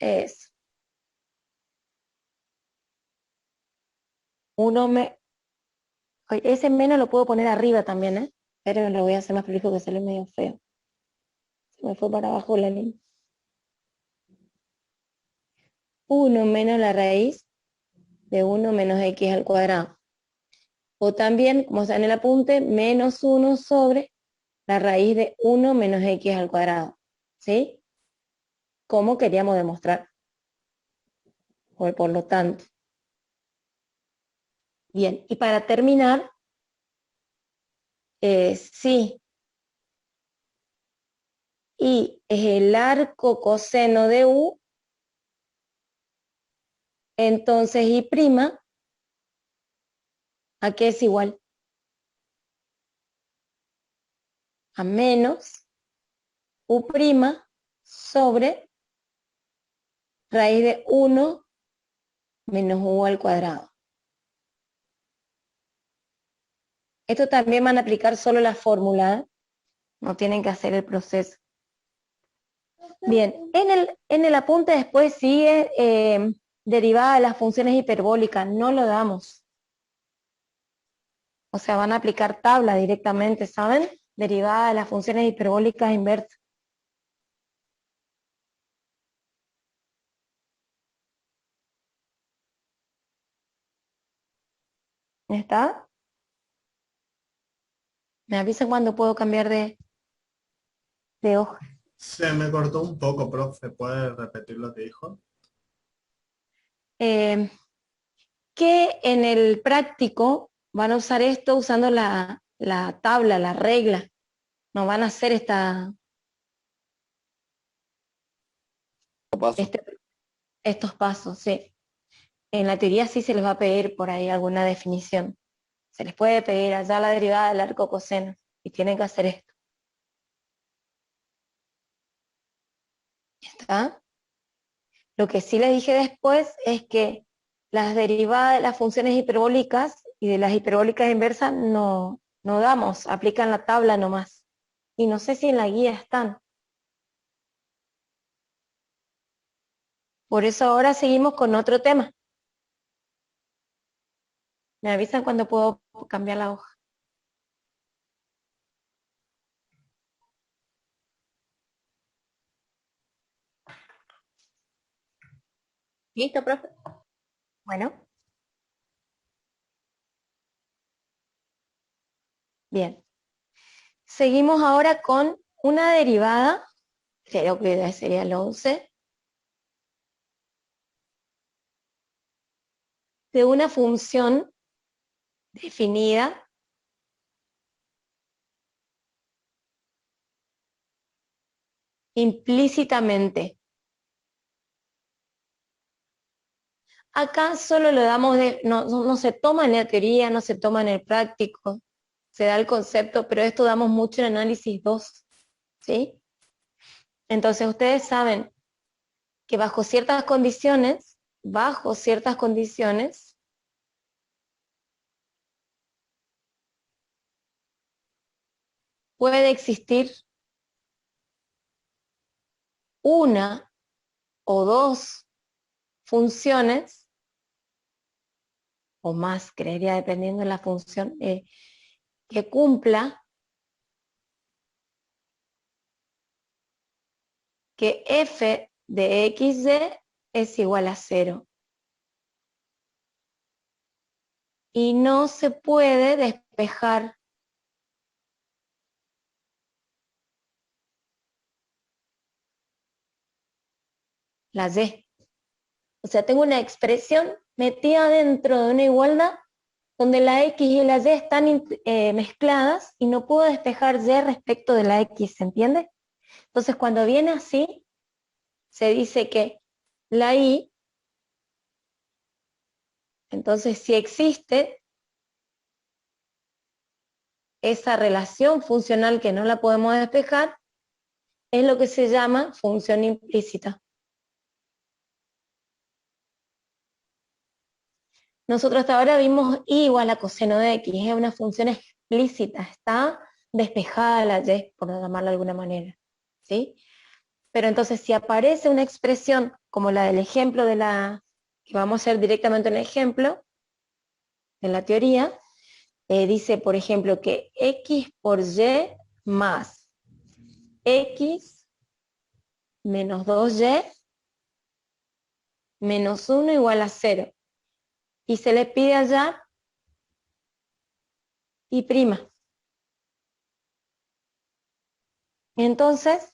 a eso. 1 me... Oye, ese menos lo puedo poner arriba también, ¿eh? Pero lo voy a hacer más prolijo que sale medio feo. Se me fue para abajo la línea. 1 menos la raíz de 1 menos x al cuadrado. O también, como está en el apunte, menos 1 sobre la raíz de 1 menos x al cuadrado. ¿Sí? Como queríamos demostrar. Por lo tanto. Bien, y para terminar, sí, y es el arco coseno de u, entonces y prima, ¿a qué es igual? A menos u prima sobre raíz de 1 menos u al cuadrado. Esto también van a aplicar solo la fórmula, ¿eh? No tienen que hacer el proceso. Bien, en el apunte después sigue derivada de las funciones hiperbólicas, no lo damos. O sea, van a aplicar tabla directamente, ¿saben? Derivada de las funciones hiperbólicas inversas. ¿Está? Me avisan cuando puedo cambiar de hoja. Se me cortó un poco, profe. ¿Puede repetir lo que dijo? Que en el práctico van a usar esto usando la tabla, la regla. No van a hacer Paso. estos pasos, sí. en la teoría sí se les va a pedir por ahí alguna definición. Se les puede pedir allá la derivada del arco coseno y tienen que hacer esto. ¿Está? Lo que sí les dije después es que las derivadas de las funciones hiperbólicas y de las hiperbólicas inversas no damos, aplican la tabla nomás. Y no sé si en la guía están. Por eso ahora seguimos con otro tema. Me avisan cuando puedo cambiar la hoja. ¿Listo, profe? Bueno. Bien. Seguimos ahora con una derivada, creo que sería el 11, de una función definida implícitamente. Acá solo lo damos no se toma en la teoría, no se toma en el práctico, se da el concepto, pero esto damos mucho en análisis 2, ¿sí? Entonces ustedes saben que bajo ciertas condiciones, puede existir una o dos funciones, o más, creería, dependiendo de la función que cumpla, que f de xy es igual a 0. Y no se puede despejar la y. O sea, tengo una expresión metida dentro de una igualdad donde la x y la y están mezcladas y no puedo despejar y respecto de la x, ¿se entiende? Entonces, cuando viene así, se dice que la y, entonces si existe esa relación funcional que no la podemos despejar, es lo que se llama función implícita. Nosotros hasta ahora vimos y igual a coseno de x, es una función explícita, está despejada la y, por llamarla de alguna manera, ¿sí? Pero entonces si aparece una expresión como la del ejemplo que vamos a hacer directamente un ejemplo, en la teoría, dice, por ejemplo, que x por y más x menos 2y menos 1 igual a 0. Y se le pide hallar y prima. Entonces,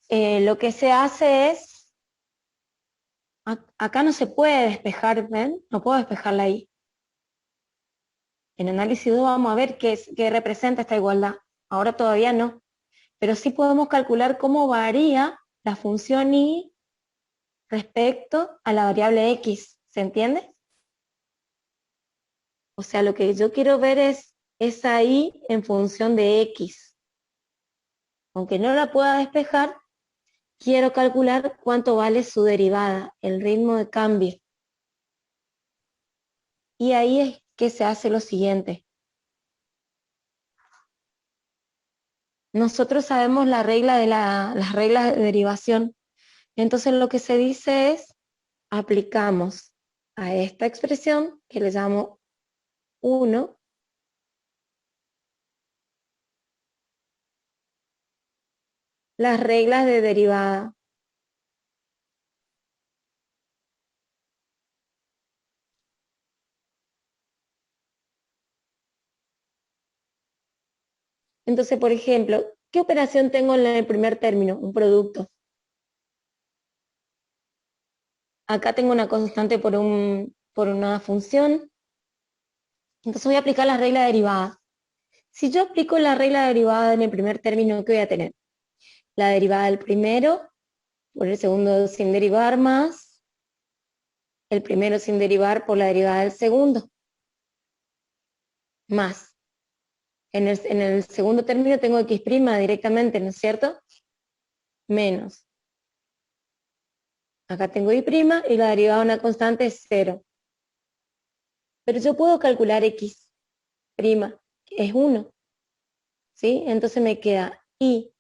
lo que se hace es, acá no se puede despejar, ¿ven? No puedo despejarla ahí. En análisis 2 vamos a ver qué representa esta igualdad. Ahora todavía no. Pero sí podemos calcular cómo varía la función y respecto a la variable x. ¿Se entiende? O sea, lo que yo quiero ver es esa y en función de x. Aunque no la pueda despejar, quiero calcular cuánto vale su derivada, el ritmo de cambio. Y ahí es que se hace lo siguiente. Nosotros sabemos las reglas de derivación. Entonces lo que se dice es, aplicamos a esta expresión, que le llamo 1, las reglas de derivada. Entonces, por ejemplo, ¿qué operación tengo en el primer término? Un producto. Acá tengo una constante por una función. Entonces voy a aplicar la regla derivada. Si yo aplico la regla derivada en el primer término, ¿qué voy a tener? La derivada del primero por el segundo sin derivar más el primero sin derivar por la derivada del segundo, más. En el segundo término tengo x' directamente, ¿no es cierto? Menos. Acá tengo y' y la derivada de una constante es 0. Pero yo puedo calcular x', que es 1. ¿Sí? Entonces me queda y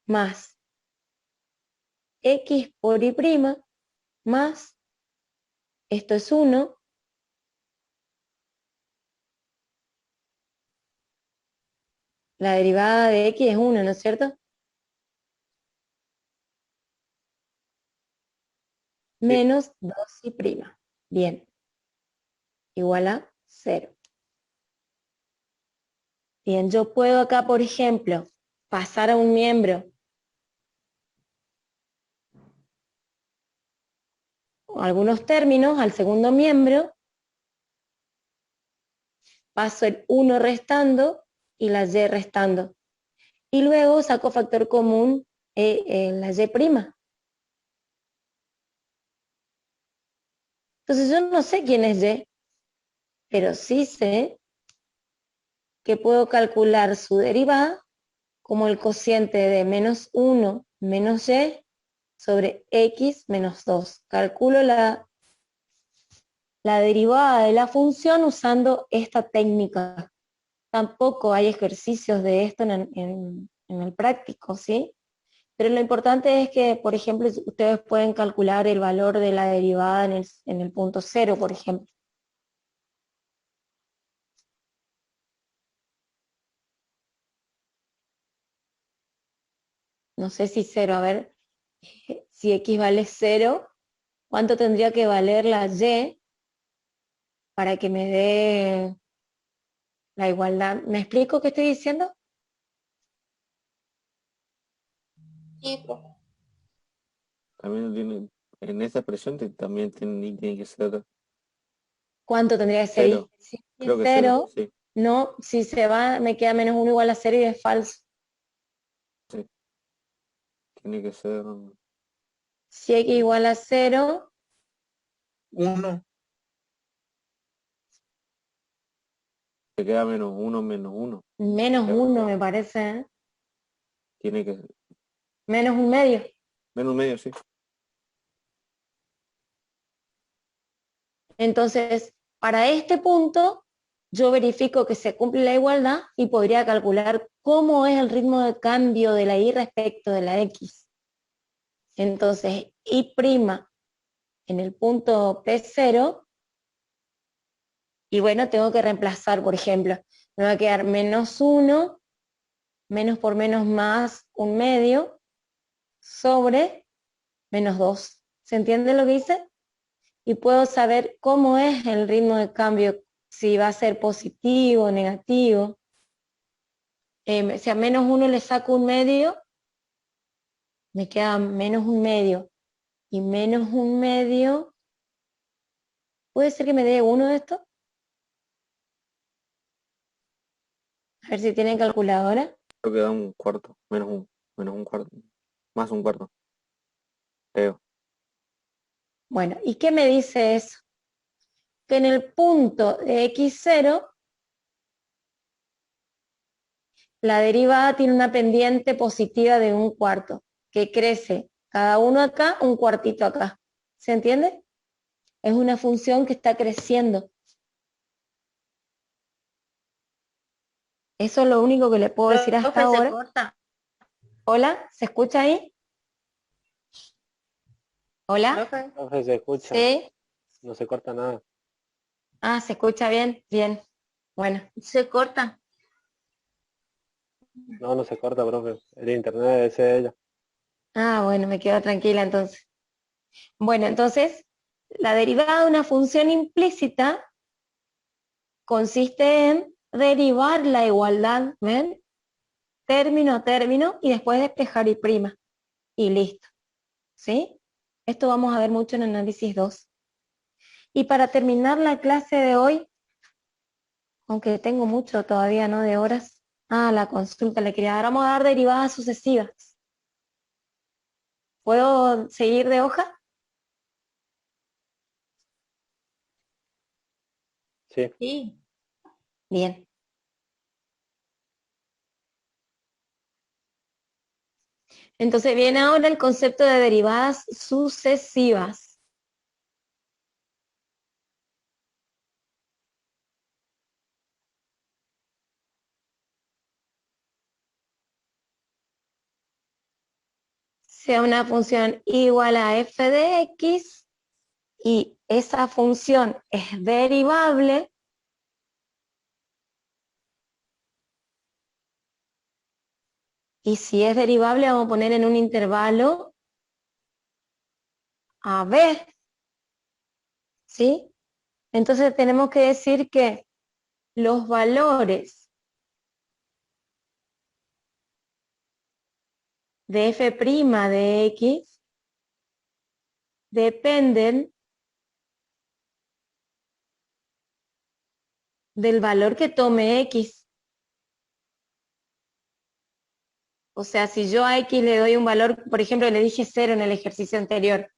más x por y' más, esto es 1, la derivada de x es 1, ¿no es cierto? Menos 2y'. Bien. Igual a 0. Bien, yo puedo acá, por ejemplo, pasar a un miembro o algunos términos al segundo miembro, paso el 1 restando y la y restando. Y luego saco factor común la y'. Entonces yo no sé quién es y, pero sí sé que puedo calcular su derivada como el cociente de menos 1 menos y sobre x menos 2. Calculo la derivada de la función usando esta técnica. Tampoco hay ejercicios de esto en el práctico, ¿sí? Pero lo importante es que, por ejemplo, ustedes pueden calcular el valor de la derivada en el punto 0, por ejemplo. No sé si 0, a ver, si x vale 0, ¿cuánto tendría que valer la y para que me dé la igualdad? ¿Me explico qué estoy diciendo? Sí, profe. También tiene, en esa expresión también tiene que ser ¿Cuánto tendría que ser? 0. Si es Creo que 0, 0, sí, no, si se va, me queda menos 1 igual a 0 y es falso. sí. Tiene que ser Si x igual a 0, 1. te queda menos 1 menos 1. menos 1 me parece, ¿eh? Tiene que Menos un medio. menos medio, sí. Entonces, para este punto, yo verifico que se cumple la igualdad y podría calcular cómo es el ritmo de cambio de la y respecto de la x. Entonces, y' en el punto P0, y bueno, tengo que reemplazar, por ejemplo, me va a quedar menos 1, menos por menos más un medio, sobre menos 2. ¿Se entiende lo que hice? Y puedo saber cómo es el ritmo de cambio, si va a ser positivo o negativo. Si a menos 1 le saco un medio, me queda menos un medio. Y menos un medio, ¿puede ser que me dé 1 de esto? A ver si tienen calculadora. Creo que da un cuarto, menos un cuarto, más un cuarto, creo. Bueno, ¿y qué me dice eso? Que en el punto de x0, la derivada tiene una pendiente positiva de un cuarto, que crece cada uno acá, un cuartito acá. ¿Se entiende? Es una función que está creciendo. Eso es lo único que le puedo decir hasta Profe, se ahora. corta. Hola, ¿se escucha ahí? Hola, Profe, Profe, se escucha, sí. no se corta nada. Ah, ¿se escucha bien? Bien. Bueno, se corta. No, no se corta, profe. El internet ese de ella. bueno, me quedo tranquila entonces. Bueno, entonces, la derivada de una función implícita consiste en derivar la igualdad, ¿ven? Término a término y después despejar y'. Y listo. ¿Sí? Esto vamos a ver mucho en análisis 2. Y para terminar la clase de hoy, aunque tengo mucho todavía, ¿no? De horas. La consulta le quería dar. Vamos a dar derivadas sucesivas. ¿Puedo seguir de hoja? Sí. Sí. Bien. Entonces viene ahora el concepto de derivadas sucesivas. Sea una función igual a f de x y esa función es derivable, y si es derivable vamos a poner en un intervalo a b, ¿sí? Entonces tenemos que decir que los valores de f' de x dependen del valor que tome x. O sea, si yo a x le doy un valor, por ejemplo, le dije 0 en el ejercicio anterior,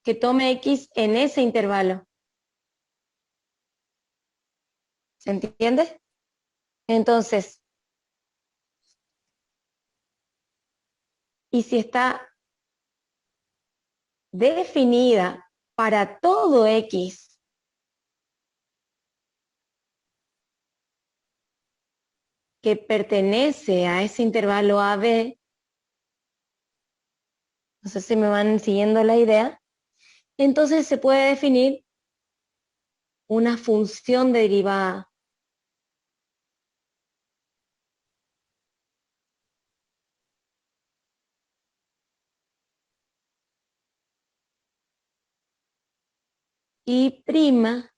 que tome x en ese intervalo. ¿Se entiende? Entonces, y si está definida para todo x que pertenece a ese intervalo AB, no sé si me van siguiendo la idea, entonces se puede definir una función derivada. Y prima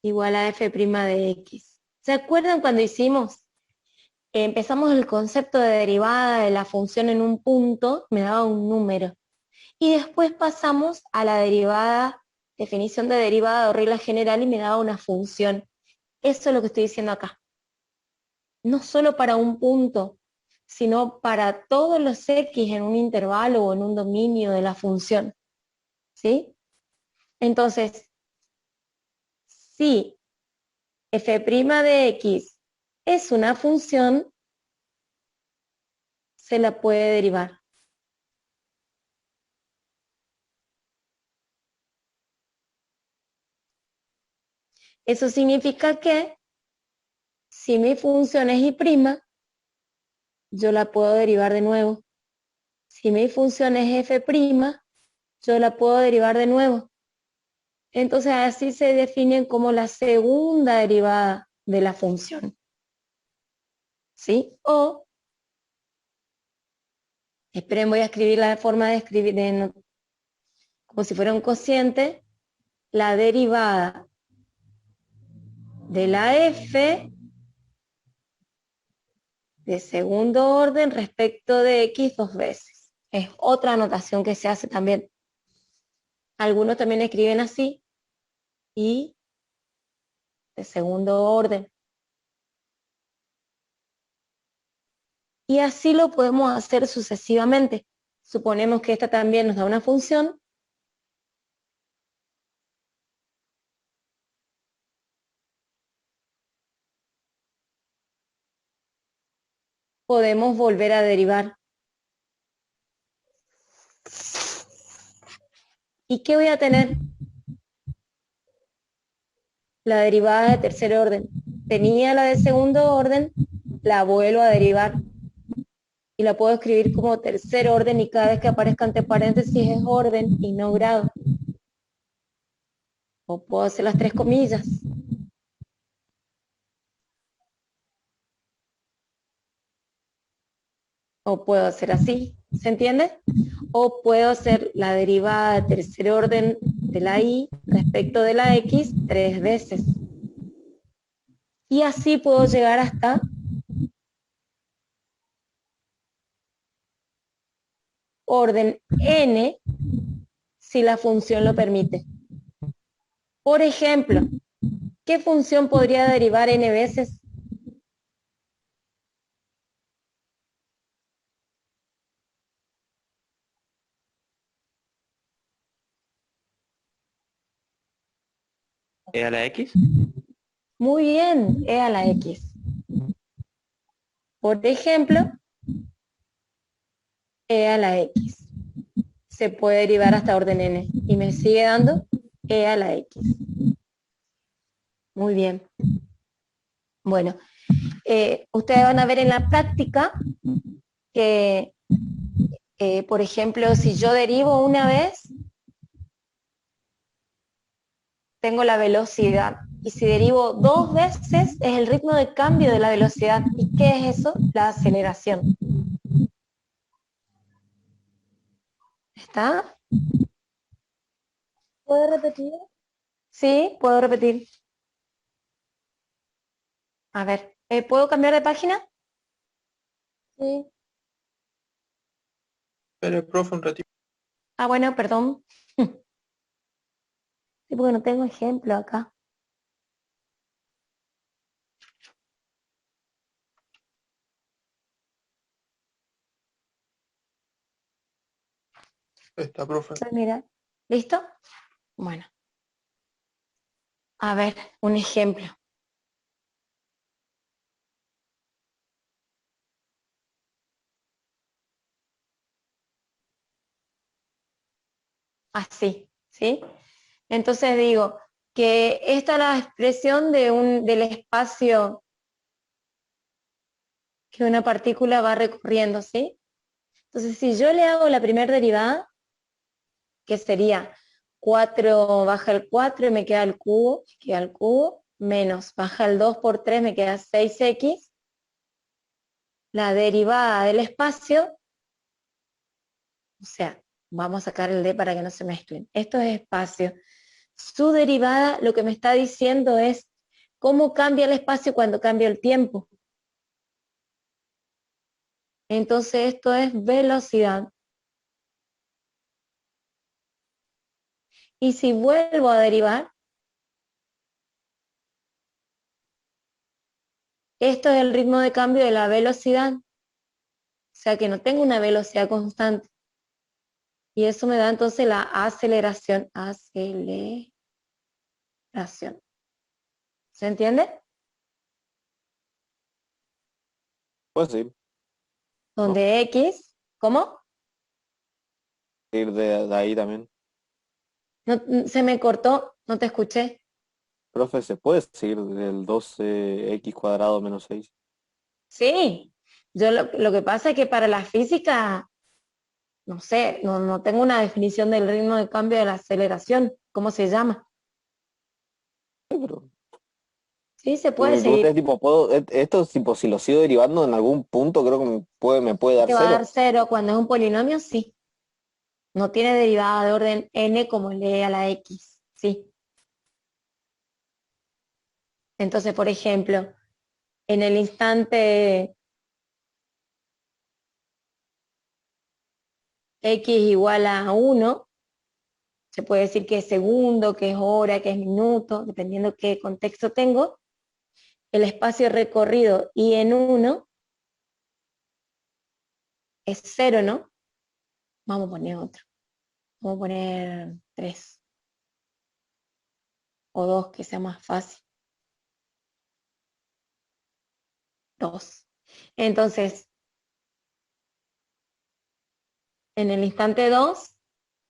igual a f' de x. ¿Se acuerdan cuando empezamos el concepto de derivada de la función en un punto, me daba un número? Y después pasamos a la derivada, definición de derivada o regla general, y me daba una función. Eso es lo que estoy diciendo acá. No solo para un punto, sino para todos los x en un intervalo o en un dominio de la función. ¿Sí? Entonces, si f' de x es una función, se la puede derivar. Eso significa que si mi función es y', yo la puedo derivar de nuevo. Si mi función es f', yo la puedo derivar de nuevo. Entonces así se definen como la segunda derivada de la función. ¿Sí? O, esperen, voy a escribir la forma de escribir como si fuera un cociente, la derivada de la f de segundo orden respecto de x 2 veces. Es otra anotación que se hace también. Algunos también escriben así, y de segundo orden. Y así lo podemos hacer sucesivamente. Suponemos que esta también nos da una función. Podemos volver a derivar. ¿Y qué voy a tener? La derivada de tercer orden. Tenía la de segundo orden, la vuelvo a derivar. Y la puedo escribir como tercer orden, y cada vez que aparezca entre paréntesis es orden y no grado. O puedo hacer las 3 comillas. O puedo hacer así, ¿se entiende? O puedo hacer la derivada de tercer orden de la y respecto de la x 3 veces. Y así puedo llegar hasta orden n si la función lo permite. Por ejemplo, ¿qué función podría derivar n veces? ¿E a la X? Muy bien, e a la X. Por ejemplo, e a la X. Se puede derivar hasta orden n. Y me sigue dando e a la X. Muy bien. Bueno, ustedes van a ver en la práctica que, por ejemplo, si yo derivo una vez, tengo la velocidad. Y si derivo 2 veces, es el ritmo de cambio de la velocidad. ¿Y qué es eso? La aceleración. ¿Está? ¿Puede repetir? Sí, puedo repetir. A ver, ¿puedo cambiar de página? Sí. Pero, profe, un ratito. Ah, bueno, perdón. Sí, porque no tengo ejemplo acá. Está, profe. Pues mira, ¿listo? Bueno, a ver, un ejemplo. Así, ¿sí? Entonces digo que esta es la expresión del espacio que una partícula va recorriendo, ¿sí? Entonces, si yo le hago la primera derivada, que sería 4 baja el 4 y me queda el cubo, menos baja el 2 por 3 me queda 6x, la derivada del espacio, o sea, vamos a sacar el d para que no se mezclen, esto es espacio, su derivada lo que me está diciendo es cómo cambia el espacio cuando cambia el tiempo. Entonces esto es velocidad. Y si vuelvo a derivar, esto es el ritmo de cambio de la velocidad. O sea que no tengo una velocidad constante. Y eso me da entonces la aceleración. Aceleración. ¿Se entiende? Pues sí, ¿no? Donde X, ¿cómo? Ir de ahí también. No, se me cortó, no te escuché. Profe, ¿se puede seguir del 12x cuadrado menos 6? Sí, yo lo que pasa es que para la física, no sé, no tengo una definición del ritmo de cambio de la aceleración. ¿Cómo se llama? Sí, pero Sí, se lo que puede me pregunta seguir. es tipo, esto tipo, si lo sigo derivando en algún punto, creo que me puede dar Te va a dar cero. 0 cuando es un polinomio, sí. No tiene derivada de orden n como el de a la x, sí. Entonces, por ejemplo, en el instante x igual a 1, se puede decir que es segundo, que es hora, que es minuto, dependiendo qué contexto tengo. El espacio recorrido y en 1 es 0, ¿no? Vamos a poner otro. Vamos a poner 3 o 2, que sea más fácil. 2. Entonces, en el instante 2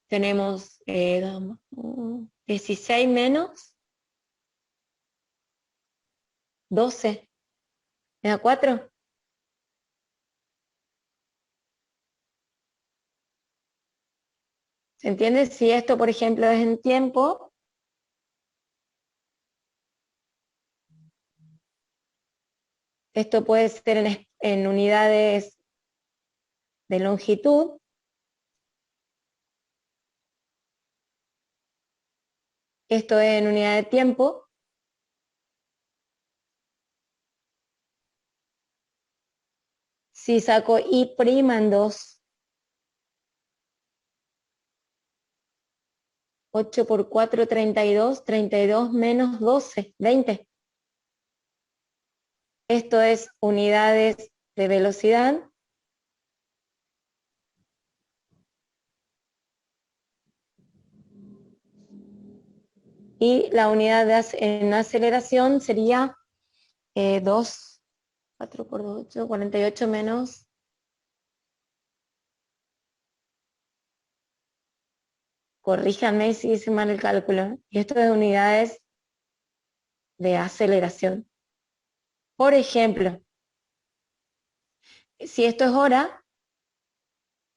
tenemos 16 menos 12. ¿Me da 4? ¿Se entiende? Si esto, por ejemplo, es en tiempo, esto puede ser en unidades de longitud. Esto es en unidad de tiempo. Si saco I' en 2, 8 por 4, 32, 32 menos 12, 20. Esto es unidades de velocidad. Y la unidad en aceleración sería 2, 4 por 8, 48 menos... Corríjanme si hice mal el cálculo. Y esto es unidades de aceleración. Por ejemplo, si esto es hora,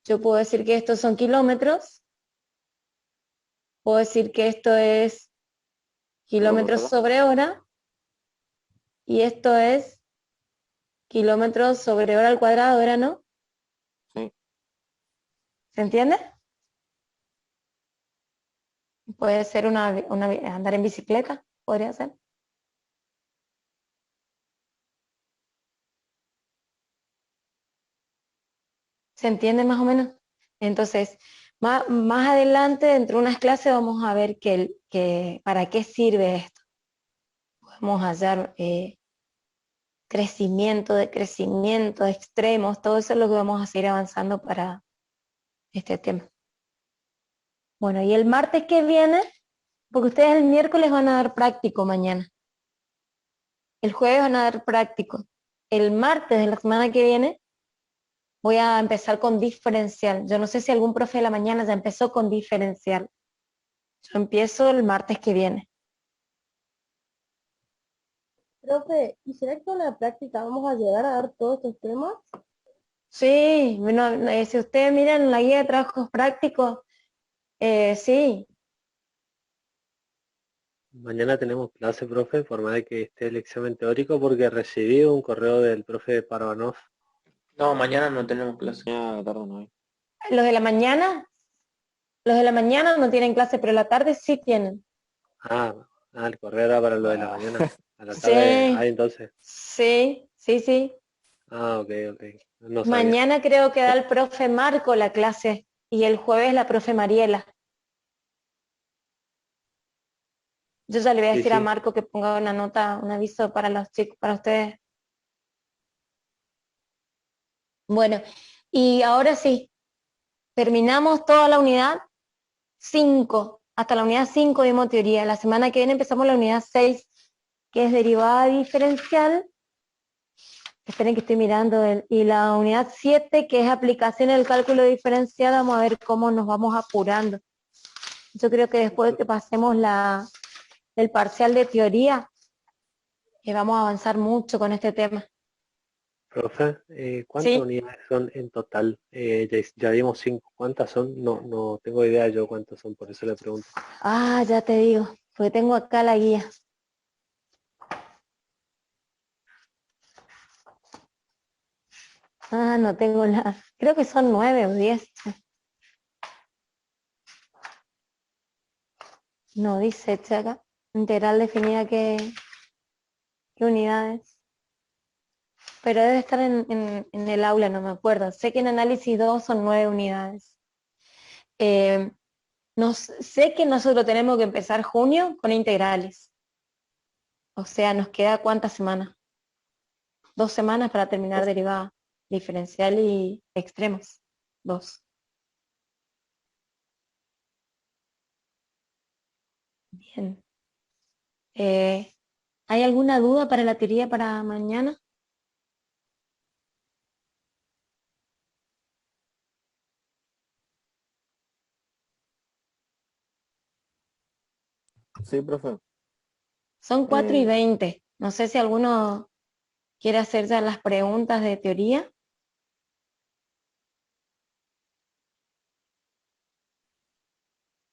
yo puedo decir que estos son kilómetros. Puedo decir que esto es kilómetros sobre hora. Y esto es kilómetros sobre hora al cuadrado, ¿era no? Sí. ¿Se entiende? Puede ser andar en bicicleta, podría ser. ¿Se entiende más o menos? Entonces, más adelante, dentro de unas clases, vamos a ver para qué sirve esto. Podemos hallar crecimiento, decrecimiento, extremos, todo eso es lo que vamos a seguir avanzando para este tema. Bueno, y el martes que viene, porque ustedes el miércoles van a dar práctico mañana. El jueves van a dar práctico. El martes de la semana que viene voy a empezar con diferencial. Yo no sé si algún profe de la mañana ya empezó con diferencial. Yo empiezo el martes que viene. Profe, ¿y será que en la práctica vamos a llegar a dar todos estos temas? Sí, bueno, si ustedes miran la guía de trabajos prácticos, sí. Mañana tenemos clase, profe, por más de que esté el examen teórico, porque recibí un correo del profe Parvanov. No, mañana no tenemos clase. Mañana a la tarde no hay. Los de la mañana no tienen clase, pero la tarde sí tienen. El correo era para lo de la mañana. A la Sí, tarde, entonces. sí. Ok. No sabía. Mañana creo que da el profe Marco la clase y el jueves la profe Mariela. Yo ya le voy a decir a Marco que ponga una nota, un aviso para los chicos, para ustedes. Bueno, y ahora sí, terminamos toda la unidad 5, hasta la unidad 5 dimos teoría. La semana que viene empezamos la unidad 6, que es derivada diferencial. Esperen que estoy mirando. Y la unidad 7, que es aplicación del cálculo diferencial, vamos a ver cómo nos vamos apurando. Yo creo que después de que pasemos el parcial de teoría, vamos a avanzar mucho con este tema. Profe, ¿cuántas unidades son en total? Ya dimos 5. ¿Cuántas son? No tengo idea yo cuántas son, por eso le pregunto. Ya te digo, porque tengo acá la guía. No tengo creo que son 9 o 10. No dice acá. Integral definida qué unidades. Pero debe estar en el aula, no me acuerdo. Sé que en análisis 2 son 9 unidades. Sé que nosotros tenemos que empezar junio con integrales. O sea, nos queda ¿cuántas semanas? 2 semanas para terminar derivada, diferencial y extremos. 2. Bien. ¿Hay alguna duda para la teoría para mañana? Sí, profe. Son 4:20. No sé si alguno quiere hacer ya las preguntas de teoría.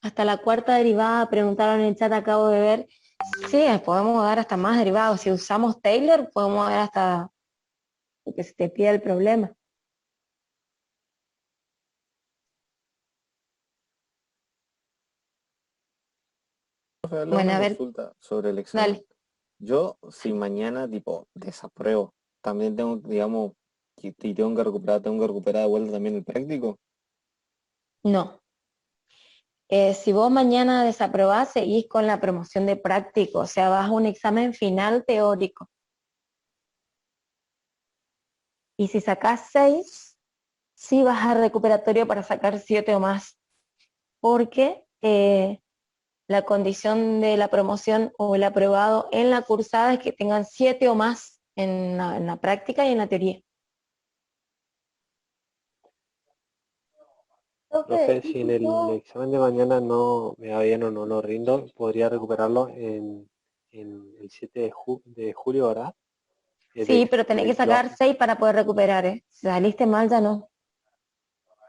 Hasta la cuarta derivada, preguntaron en el chat, acabo de ver. Sí, podemos dar hasta más derivados. Si usamos Taylor, podemos dar hasta que se te pida el problema. Profe, Bueno, a ver. Consulta sobre el examen. Dale. Yo, si mañana, desapruebo, también tengo, digamos, tengo que recuperar de vuelta también el práctico. No. Si vos mañana desaprobás, seguís con la promoción de práctico, o sea, vas a un examen final teórico. Y si sacás 6, sí vas a recuperatorio para sacar 7 o más. Porque la condición de la promoción o el aprobado en la cursada es que tengan 7 o más en la práctica y en la teoría. Profe, si en el examen de mañana no me va bien o no lo rindo, podría recuperarlo en el 7 de julio, ¿verdad? Sí, pero tenés que sacar 6 para poder recuperar, ¿eh? Si saliste mal ya no.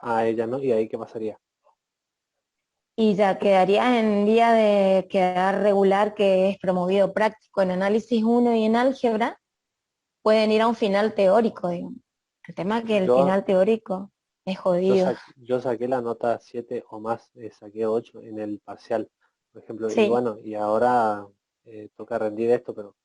A ella, ¿no? ¿Y ahí qué pasaría? Y ya quedarías en vía de quedar regular, que es promovido práctico en análisis 1 y en álgebra, pueden ir a un final teórico, digamos. El tema es que el Yo, final teórico es jodido. yo saqué la nota 7 o más, saqué 8 en el parcial, por ejemplo, y Sí, bueno, y ahora toca rendir esto, pero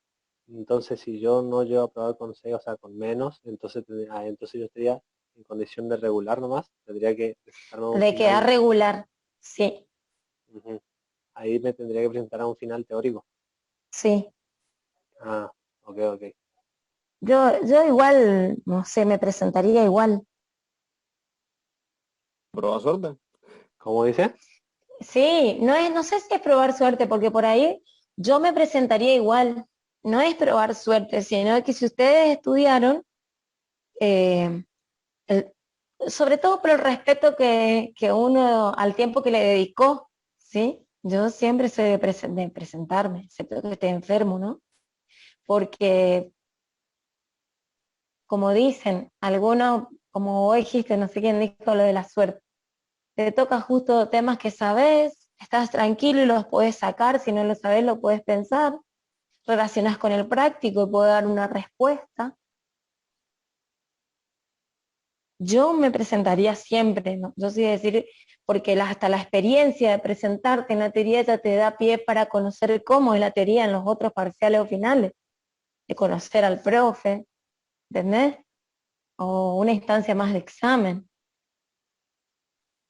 entonces si yo no llego a probar con 6, o sea, con menos, entonces, entonces yo estaría en condición de regular nomás, tendría que presentarme a un de quedar final. regular, sí, Ujú. Ahí me tendría que presentar a un final teórico. sí. Ah, ok, ok. Yo igual, no sé, me presentaría igual. Prueba suerte. ¿Cómo dice? Sí, no sé si es probar suerte, porque por ahí yo me presentaría igual. No es probar suerte, sino que si ustedes estudiaron, eh, el- sobre todo por el respeto que uno al tiempo que le dedicó, ¿sí? Yo siempre soy de presentarme, excepto que esté enfermo, ¿no? Porque, como dicen, algunos, como vos dijiste, no sé quién dijo lo de la suerte, te toca justo temas que sabes, estás tranquilo y los puedes sacar, si no lo sabes lo puedes pensar, relacionas con el práctico y puedo dar una respuesta. Yo me presentaría siempre, ¿no? Yo sí decir, porque hasta la experiencia de presentarte en la teoría ya te da pie para conocer cómo es la teoría en los otros parciales o finales, de conocer al profe, ¿entendés? O una instancia más de examen.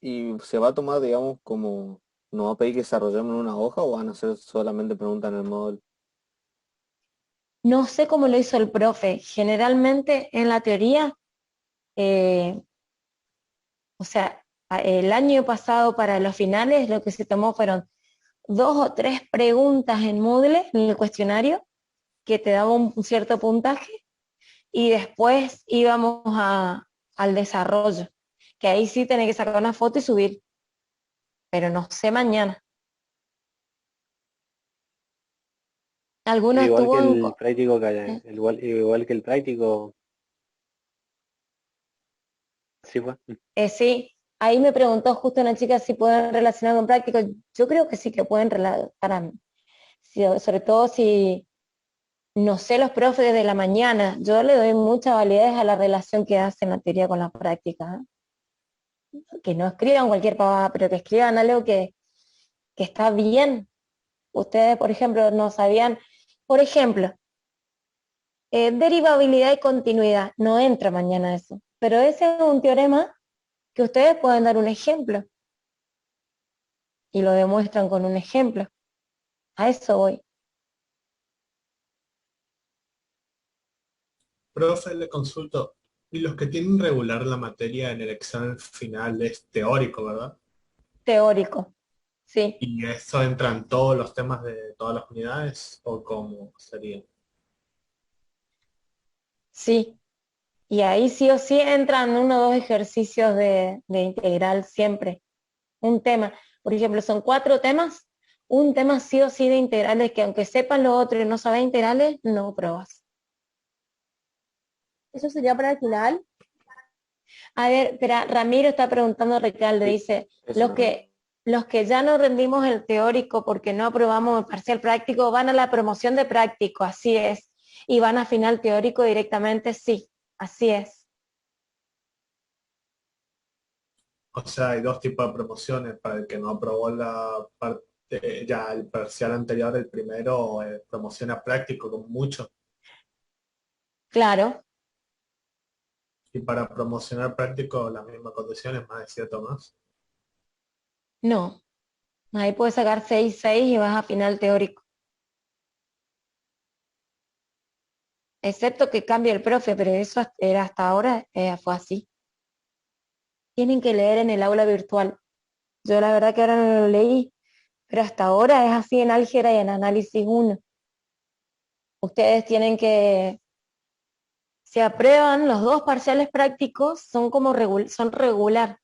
Y se va a tomar, digamos, como, ¿nos va a pedir que desarrollemos en una hoja o van a hacer solamente preguntas en el módulo? No sé cómo lo hizo el profe. Generalmente en la teoría, eh, o sea, el año pasado para los finales lo que se tomó fueron 2 o 3 preguntas en Moodle, en el cuestionario, que te daba un cierto puntaje, y después íbamos al desarrollo, que ahí sí tenés que sacar una foto y subir, pero no sé mañana. Algunos Igual que estuvo en... el práctico que haya, igual que el práctico, sí fue. Sí, ahí me preguntó justo una chica si pueden relacionar con práctico. Yo creo que sí que pueden relacionar, sobre todo si no sé los profes de la mañana. Yo le doy mucha validez a la relación que hacen la teoría con la práctica, ¿eh? Que no escriban cualquier pavada, pero que escriban algo que está bien. Ustedes, por ejemplo, no sabían, por ejemplo, derivabilidad y continuidad. No entra mañana eso, pero ese es un teorema que ustedes pueden dar un ejemplo y lo demuestran con un ejemplo. A eso voy. Profe, le consulto. Y los que tienen regular la materia en el examen final es teórico, ¿verdad? Teórico, sí, ¿Y eso entran todos los temas de todas las unidades? ¿O cómo sería? sí. Y ahí sí o sí entran 1 o 2 ejercicios de integral siempre. Un tema. Por ejemplo, son 4 temas. Un tema sí o sí de integrales que aunque sepan lo otro y no saben integrales, no probas. ¿Eso sería para el final? A ver, espera, Ramiro está preguntando a Recalde, Sí, dice, eso. los que ya no rendimos el teórico porque no aprobamos el parcial práctico, van a la promoción de práctico, así es. Y van a final teórico directamente, sí, así es. O sea, hay dos tipos de promociones para el que no aprobó la parte, ya el parcial anterior, el primero, promoción a práctico con mucho. Claro, Y para promocionar práctico, las mismas condiciones, más de 7 más. no. Ahí puedes sacar 6 y vas a final teórico. Excepto que cambie el profe, pero eso era hasta ahora, fue así. Tienen que leer en el aula virtual. Yo la verdad que ahora no lo leí, pero hasta ahora es así en álgebra y en análisis 1. Ustedes tienen que, si aprueban los dos parciales prácticos, son como son regular.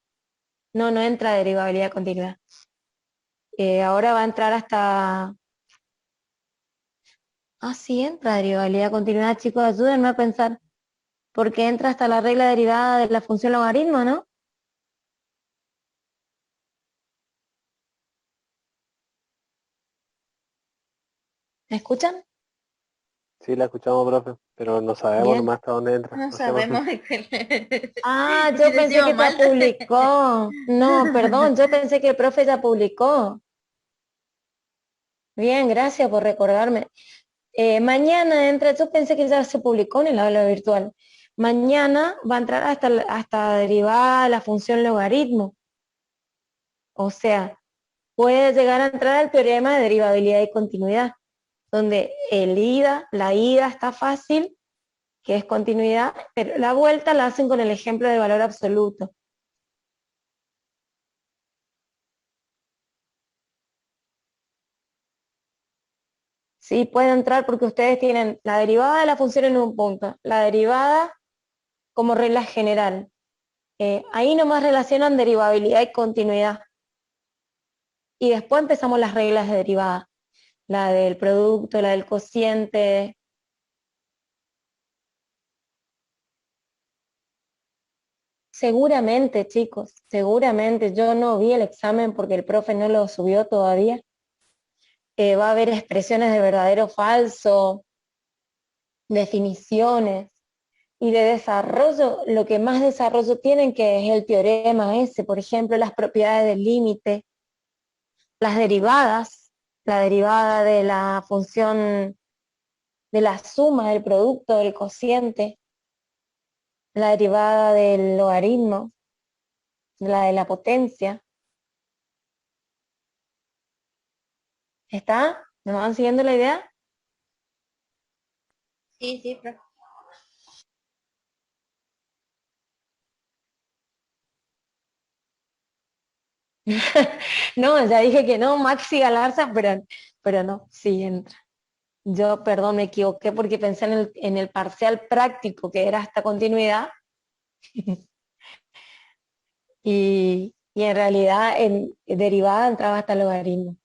No entra derivabilidad continua. Ahora va a entrar hasta... sí entra derivabilidad continua, chicos, ayúdenme a pensar. Porque entra hasta la regla derivada de la función logaritmo, ¿no? ¿Me escuchan? Sí, la escuchamos, profe, pero no sabemos Bien. nomás hasta dónde entra. No No sé, profe. sabemos. Yo Si pensé decimos que ya mal. publicó. No, perdón, yo pensé que el profe ya publicó. Bien, gracias por recordarme. Mañana entra, yo pensé que ya se publicó en el aula virtual. Mañana va a entrar hasta derivada la función logaritmo. O sea, puede llegar a entrar al teorema de derivabilidad y continuidad, donde la ida está fácil, que es continuidad, pero la vuelta la hacen con el ejemplo de valor absoluto. Sí, puede entrar porque ustedes tienen la derivada de la función en un punto, la derivada como regla general. Ahí nomás relacionan derivabilidad y continuidad. Y después empezamos las reglas de derivada, la del producto, la del cociente. Seguramente, chicos, seguramente. Yo no vi el examen porque el profe no lo subió todavía. Va a haber expresiones de verdadero o falso, definiciones. Y de desarrollo, lo que más desarrollo tienen, que es el teorema ese, por ejemplo, las propiedades del límite, las derivadas, la derivada de la función, de la suma del producto, del cociente, la derivada del logaritmo, la de la potencia. ¿Está? ¿Me van siguiendo la idea? Sí, sí, profe. No, ya dije que no, Maxi Galarza, pero no, sí entra. Yo, perdón, me equivoqué porque pensé en el parcial práctico, que era hasta continuidad, y en realidad en derivada entraba hasta logaritmo.